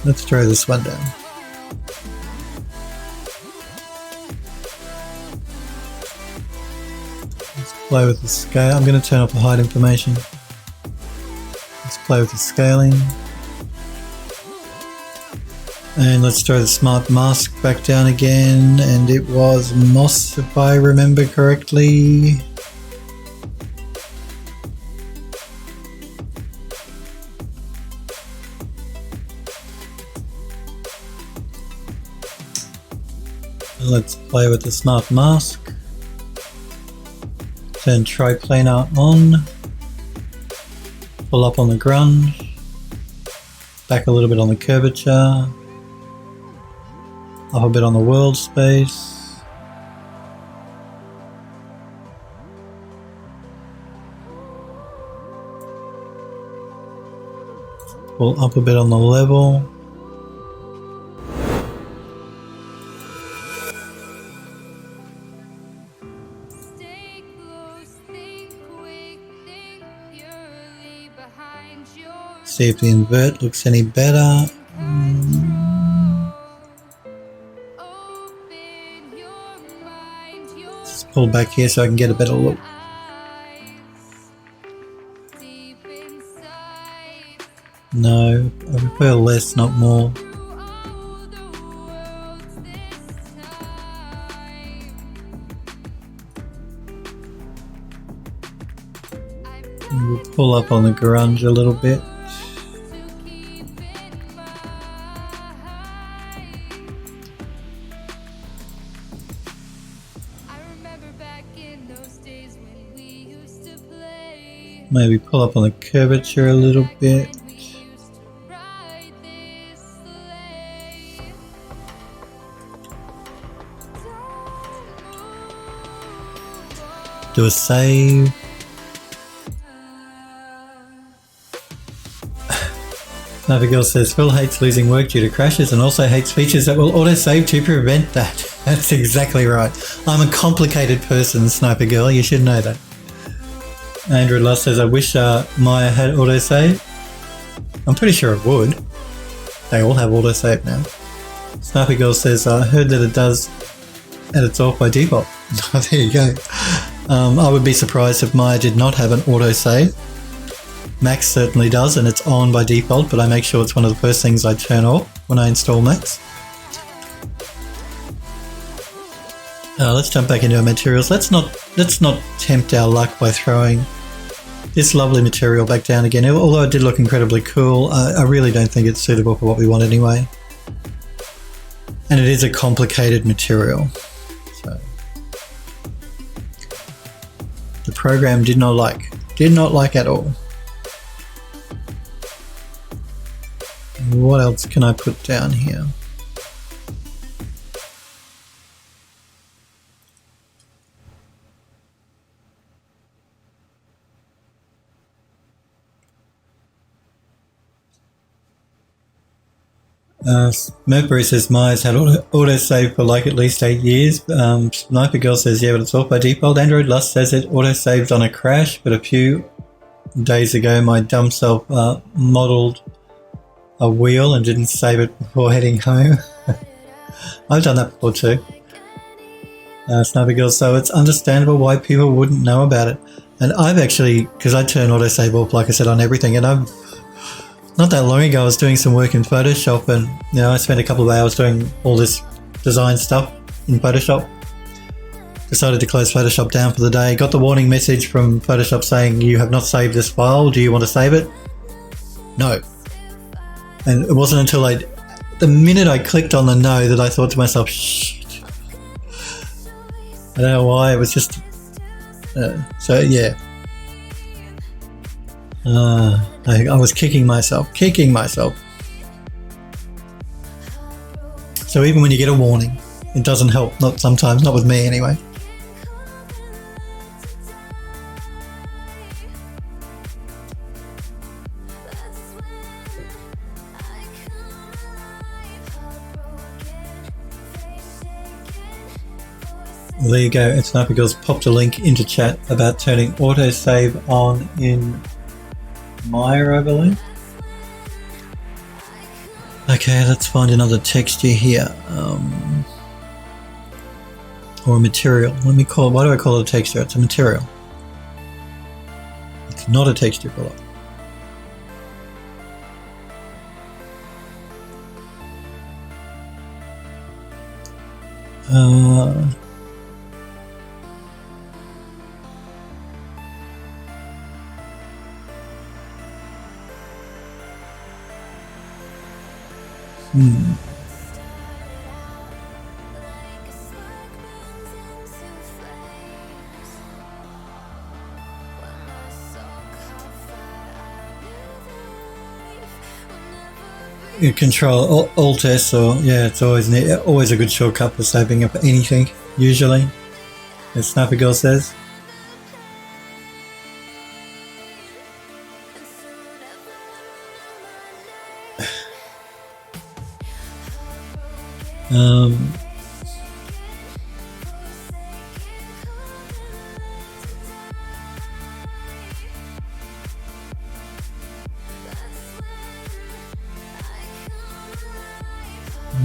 Let's throw this one down. Let's play with the scale. I'm going to turn off the height information. Let's play with the scaling. And let's throw the smart mask back down again, and it was moss if I remember correctly. Let's play with the smart mask. Turn triplanar on. Pull up on the grunge. Back a little bit on the curvature. Up a bit on the world space. Pull up a bit on the level. See if the invert looks any better. Just pull back here so I can get a better look. No, I prefer less, not more. We'll pull up on the grunge a little bit. Maybe pull up on the curvature a little bit. Do a save. Another girl says Phil hates losing work due to crashes and also hates features that will auto-save to prevent that. That's exactly right. I'm a complicated person, Sniper Girl. You should know that. Andrew Lust says, I wish Maya had autosave. I'm pretty sure it would. They all have autosave now. Sniper Girl says, I heard that it does and it's off by default. There you go. I would be surprised if Maya did not have an autosave. Max certainly does, and it's on by default, but I make sure it's one of the first things I turn off when I install Max. Let's jump back into our materials. Let's not tempt our luck by throwing this lovely material back down again. Although it did look incredibly cool, I really don't think it's suitable for what we want anyway. And it is a complicated material. So the program did not like at all. What else can I put down here? Mercury says Maya's had autosave for like at least 8 years. Sniper Girl says yeah, but it's off by default. Android Lust says it autosaved on a crash, but a few days ago my dumb self modelled a wheel and didn't save it before heading home. I've done that before too. Sniper Girl, so it's understandable why people wouldn't know about it. And I've actually, because I turn autosave off, like I said, on everything, and I've not that long ago I was doing some work in Photoshop, and I spent a couple of hours doing all this design stuff in Photoshop. Decided to close Photoshop down for the day. Got the warning message from Photoshop saying you have not saved this file. Do you want to save it? No. And it wasn't until the minute I clicked on the no that I thought to myself, shit. I don't know why, it was just, so yeah. I was kicking myself. So even when you get a warning, it doesn't help, not sometimes, not with me anyway. Well, there you go. And Sniper Girls popped a link into chat about turning autosave on in Maya, I believe. Okay, let's find another texture here. Or a material. Why do I call it a texture? It's a material. It's not a texture color. You Control Alt S, or yeah, it's always a good shortcut for saving up anything. Usually, as Sniper Girl says.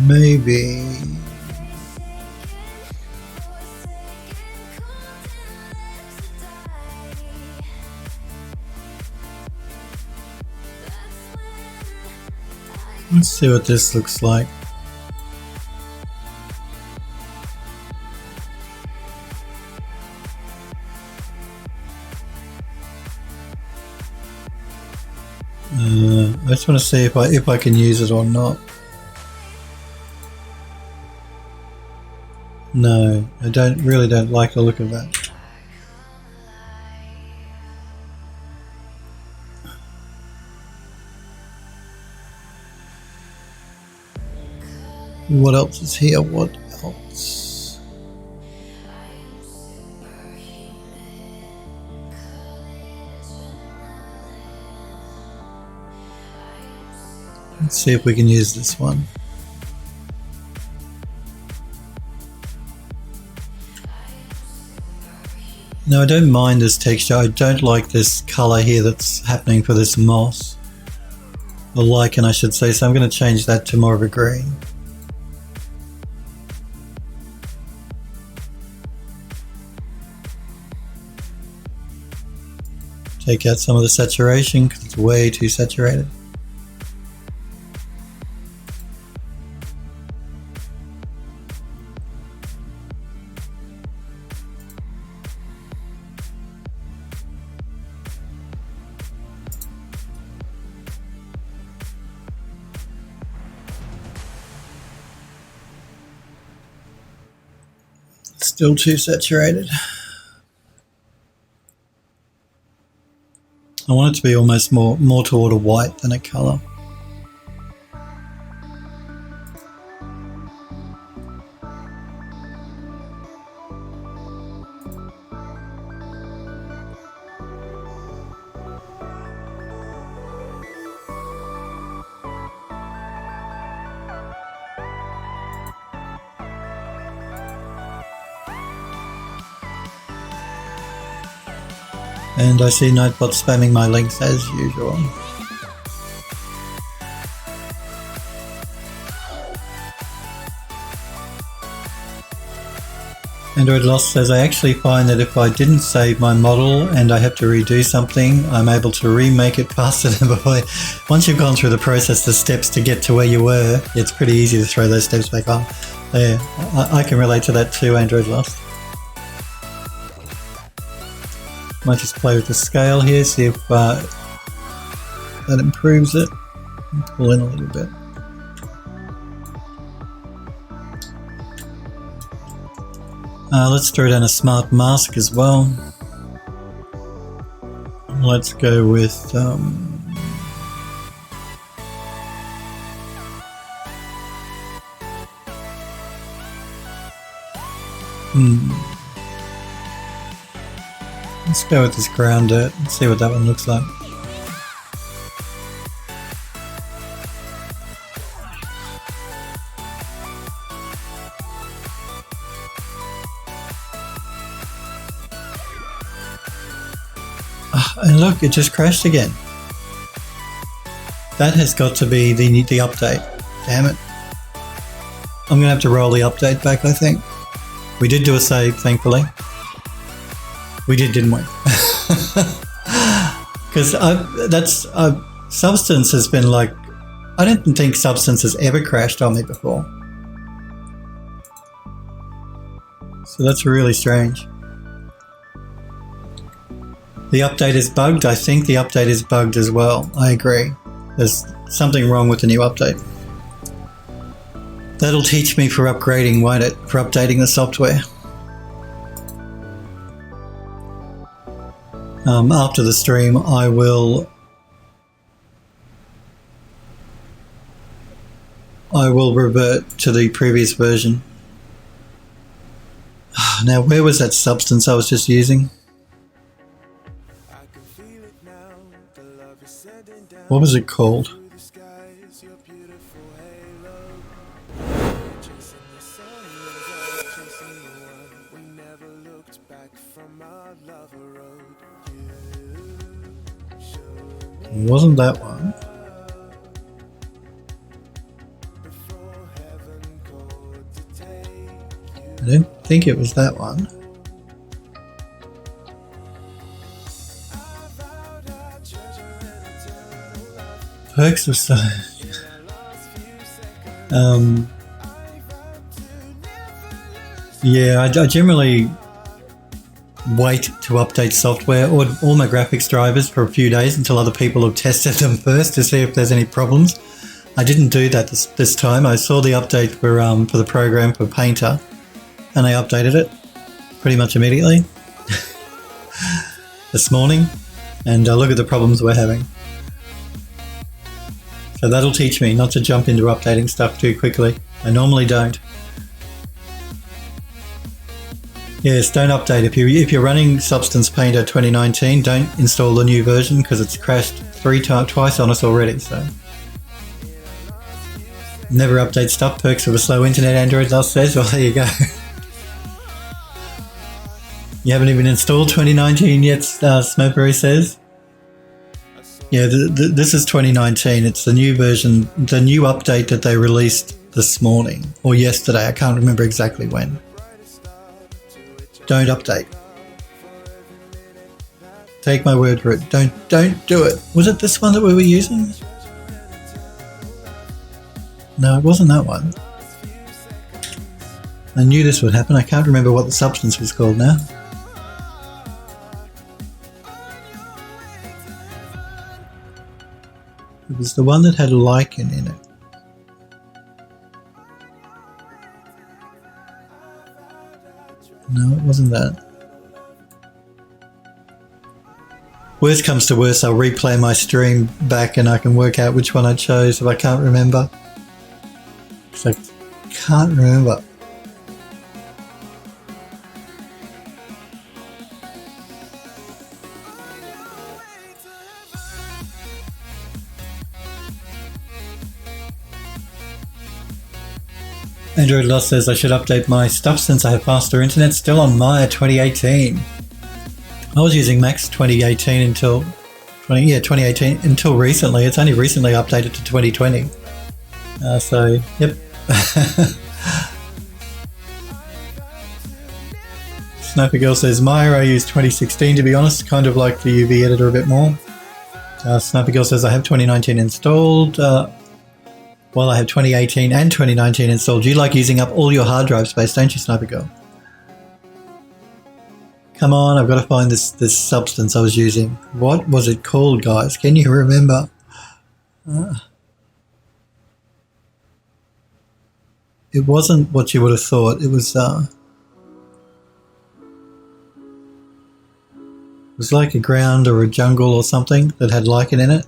Maybe. Let's see what this looks like. I just want to see if I can use it or not. No, I really don't like the look of that. What else is here? What else? Let's see if we can use this one. No, I don't mind this texture. I don't like this color here that's happening for this moss. The lichen, I should say. So I'm going to change that to more of a green. Take out some of the saturation because it's way too saturated. Still too saturated. I want it to be almost more toward a white than a colour. And I see Nightbot spamming my links as usual. Android Lost says, I actually find that if I didn't save my model and I have to redo something, I'm able to remake it faster than before. Once you've gone through the process, the steps to get to where you were, it's pretty easy to throw those steps back on. Yeah, I can relate to that too, Android Lost. Might just play with the scale here, see if that improves it. Pull in a little bit. Let's throw down a smart mask as well. Let's go with let's go with this ground dirt and see what that one looks like. And look, it just crashed again. That has got to be the update. Damn it. I'm going to have to roll the update back, I think. We did do a save, thankfully. We did, didn't we? Because Substance has been like... I don't think Substance has ever crashed on me before. So that's really strange. The update is bugged. I think the update is bugged as well. I agree. There's something wrong with the new update. That'll teach me for upgrading, won't it? For updating the software. After the stream, I will revert to the previous version. Now, where was that Substance I was just using? What was it called? It wasn't that one. I don't think it was that one. Perks of so... yeah, I generally wait to update software or all my graphics drivers for a few days until other people have tested them first to see if there's any problems. I didn't do that this time. I saw the update for the program for Painter, and I updated it pretty much immediately this morning, and look at the problems we're having. So that'll teach me not to jump into updating stuff too quickly. I normally don't. Yes, don't update. If you're running Substance Painter 2019, don't install the new version because it's crashed twice on us already. So never update stuff. Perks of a slow internet, Android Love says. Well, there you go. You haven't even installed 2019 yet, Smokeberry says. Yeah, this is 2019. It's the new version, the new update that they released this morning or yesterday. I can't remember exactly when. Don't update. Take my word for it. Don't do it. Was it this one that we were using? No, it wasn't that one. I knew this would happen. I can't remember what the substance was called now. It was the one that had lichen in it. No, it wasn't that. Worst comes to worst, I'll replay my stream back and I can work out which one I chose if I can't remember. Because I can't remember. Android Lost says I should update my stuff since I have faster internet. Still on Maya 2018. I was using Max 2018 until 2018 until recently. It's only recently updated to 2020. So yep. Sniper Girl says Maya I use 2016 to be honest. Kind of like the UV editor a bit more. Sniper Girl says I have 2019 installed. Well, I have 2018 and 2019 installed. You like using up all your hard drive space, don't you, Sniper Girl? Come on, I've got to find this substance I was using. What was it called, guys? Can you remember? It wasn't what you would have thought. It was like a ground or a jungle or something that had lichen in it.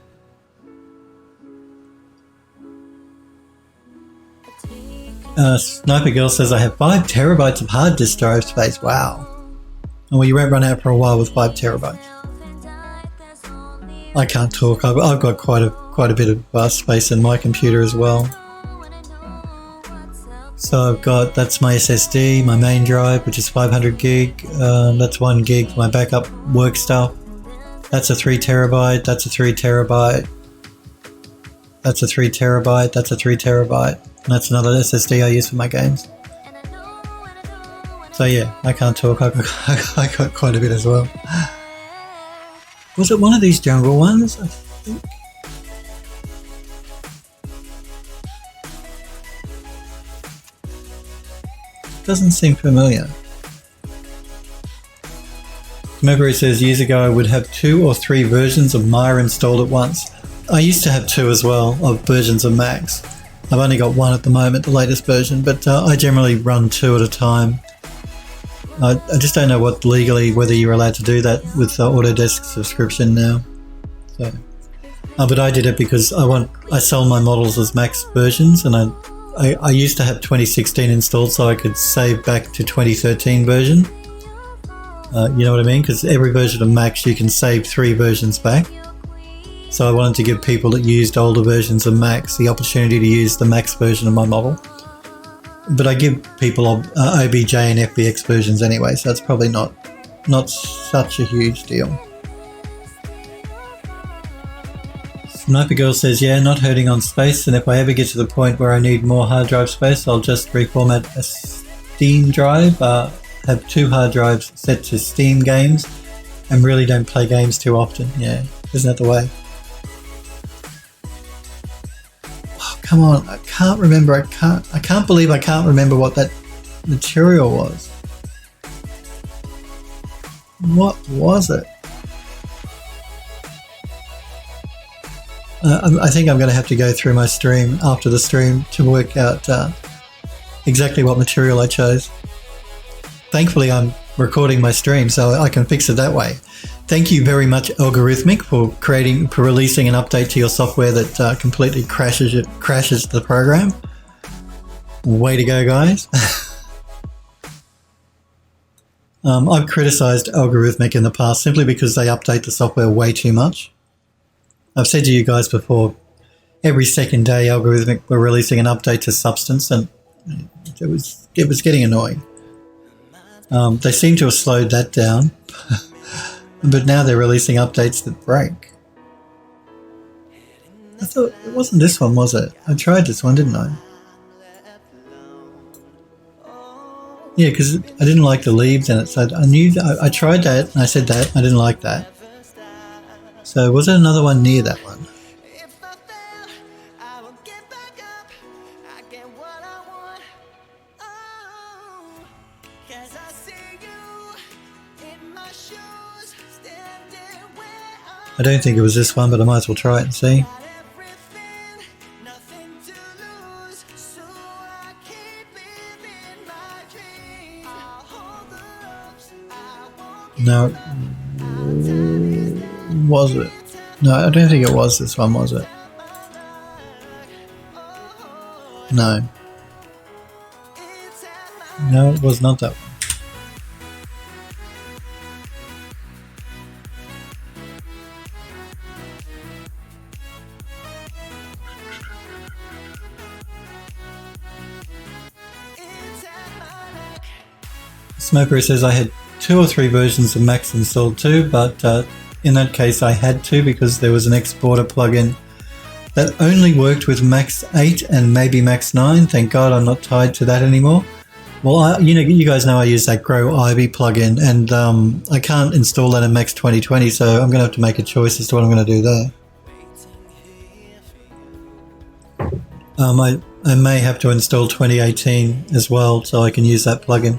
Sniper Girl says I have 5 terabytes of hard disk drive space. Wow. And well, you won't run out for a while with 5 terabytes. I can't talk. I've got quite a bit of space in my computer as well. So I've got, that's my SSD, my main drive, which is 500 gig. That's 1 gig for my backup work stuff. That's a 3 terabyte. That's a 3 terabyte. That's a 3 terabyte. That's a 3 terabyte. And that's another SSD I use for my games. So yeah, I can't talk. I got quite a bit as well. Was it one of these jungle ones? I think. Doesn't seem familiar. Mayberry says years ago I would have 2 or 3 versions of Maya installed at once. I used to have 2 as well of versions of Max. I've only got 1 at the moment, the latest version, but I generally run 2 at a time. I just don't know whether you're allowed to do that with Autodesk subscription now. So, but I did it because I sold my models as Max versions, and I used to have 2016 installed so I could save back to 2013 version. You know what I mean? Because every version of Max you can save 3 versions back. So I wanted to give people that used older versions of Max the opportunity to use the Max version of my model. But I give people OBJ and FBX versions anyway, so it's probably not such a huge deal. Sniper Girl says, yeah, not hurting on space, and if I ever get to the point where I need more hard drive space, I'll just reformat Steam drive, have 2 hard drives set to Steam games, and really don't play games too often. Yeah, isn't that the way? Oh, come on, I can't remember. I can't believe I can't remember what that material was. What was it? I think I'm going to have to go through my stream after the stream to work out exactly what material I chose. Thankfully, I'm recording my stream, so I can fix it that way. Thank you very much, Algorithmic, for releasing an update to your software that completely crashes the program. Way to go, guys. I've criticized Algorithmic in the past simply because they update the software way too much. I've said to you guys before, every second day Algorithmic were releasing an update to Substance, and it was getting annoying. They seem to have slowed that down, but now they're releasing updates that break. I thought it wasn't this one, was it? I tried this one, didn't I? Yeah, because I didn't like the leaves in it, so I tried that, and I said that, I didn't like that. So was there another one near that one? I don't think it was this one, but I might as well try it and see. No. Was it? No, I don't think it was this one, was it? No. No, it was not that one. Smoker says I had 2 or 3 versions of Max installed too, but in that case I had to because there was an exporter plugin that only worked with Max 8 and maybe Max 9. Thank God I'm not tied to that anymore. Well, you guys know I use that Grow Ivy plugin, and I can't install that in Max 2020, so I'm going to have to make a choice as to what I'm going to do there. I may have to install 2018 as well, so I can use that plugin.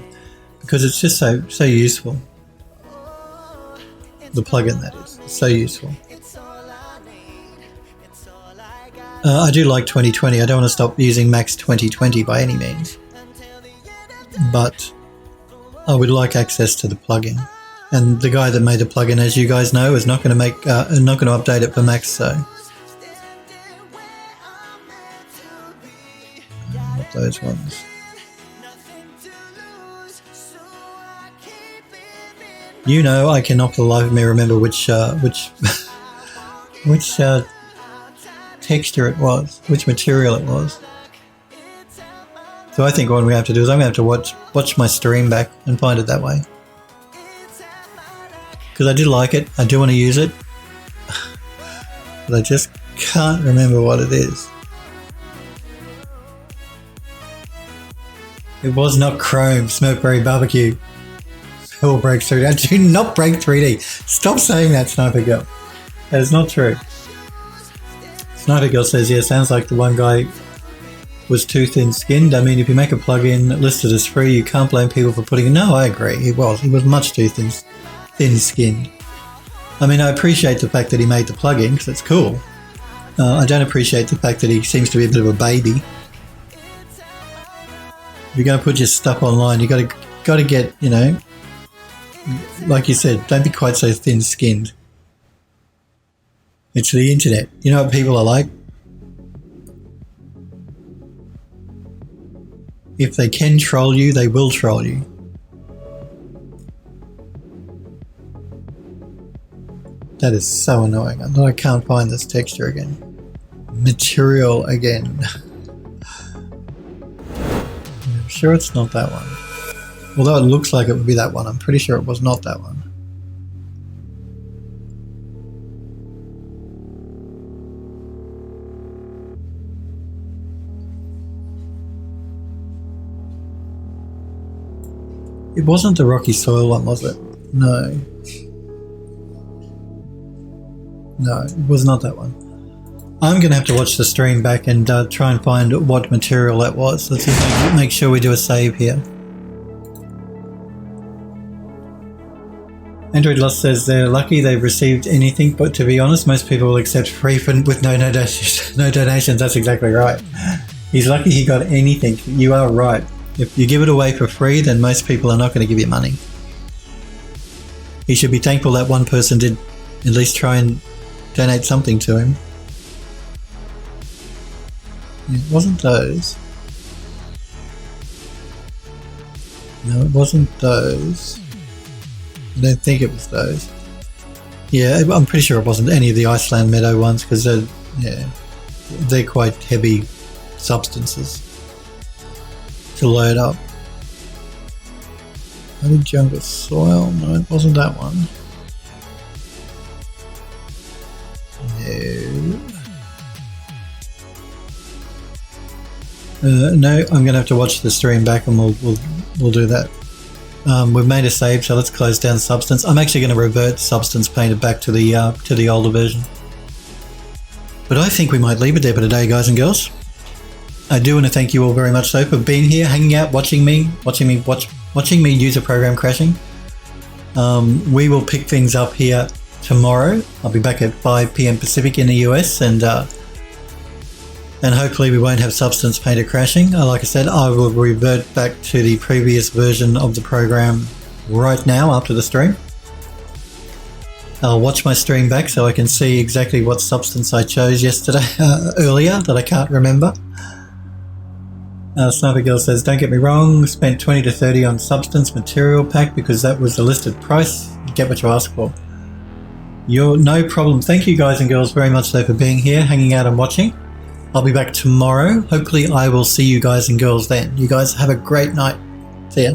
Because it's just so useful. The plugin, that is. It's so useful. I do like 2020. I don't want to stop using Max 2020 by any means. But I would like access to the plugin. And the guy that made the plugin, as you guys know, is not going to update it for Max, so. Not those ones. You know, I cannot for the life of me remember which texture it was, which material it was. So I think what we have to do is I'm going to have to watch my stream back and find it that way. Because I do like it, I do want to use it, but I just can't remember what it is. It was not Chrome, Smokeberry Barbecue. Hell breaks 3D. I do not break 3D. Stop saying that, Sniper Girl. That is not true. Sniper Girl says, yeah, sounds like the one guy was too thin-skinned. I mean, if you make a plugin listed as free, you can't blame people for putting it. No, I agree. He was much too thin-skinned. I mean, I appreciate the fact that he made the plugin, because it's cool. I don't appreciate the fact that he seems to be a bit of a baby. If you're going to put your stuff online, you got to get, you know, like you said, don't be quite so thin-skinned. It's the internet. You know what people are like? If they can troll you, they will troll you. That is so annoying. I can't find this texture again. Material again. I'm sure it's not that one. Although it looks like it would be that one, I'm pretty sure it was not that one. It wasn't the rocky soil one, was it? No. No, it was not that one. I'm going to have to watch the stream back and try and find what material that was. Let's just make sure we do a save here. Android Lost says they're lucky they've received anything, but to be honest, most people will accept free with no donations. That's exactly right. He's lucky he got anything. You are right. If you give it away for free, then most people are not going to give you money. He should be thankful that one person did at least try and donate something to him. It wasn't those. No, it wasn't those. I don't think it was those. Yeah, I'm pretty sure it wasn't any of the Iceland Meadow ones because they're quite heavy substances to load up. I think jungle soil. No, it wasn't that one. No, I'm going to have to watch the stream back and we'll do that. We've made a save, so let's close down substance. I'm actually going to revert substance painted back to the older version. But I think we might leave it there for today, guys and girls. I do want to thank you all very much so for being here, hanging out, watching me use a program crashing. We will pick things up here tomorrow. I'll be back at 5 p.m. Pacific in the US, and hopefully we won't have substance painter crashing. Like I said, I will revert back to the previous version of the program right now after the stream. I'll watch my stream back so I can see exactly what substance I chose yesterday, earlier, that I can't remember. Sniper Girl says, don't get me wrong, spent 20 to 30 on substance material pack because that was the listed price. You get what you ask for. You're no problem. Thank you guys and girls very much though for being here, hanging out and watching. I'll be back tomorrow. Hopefully I will see you guys and girls then. You guys have a great night. See ya.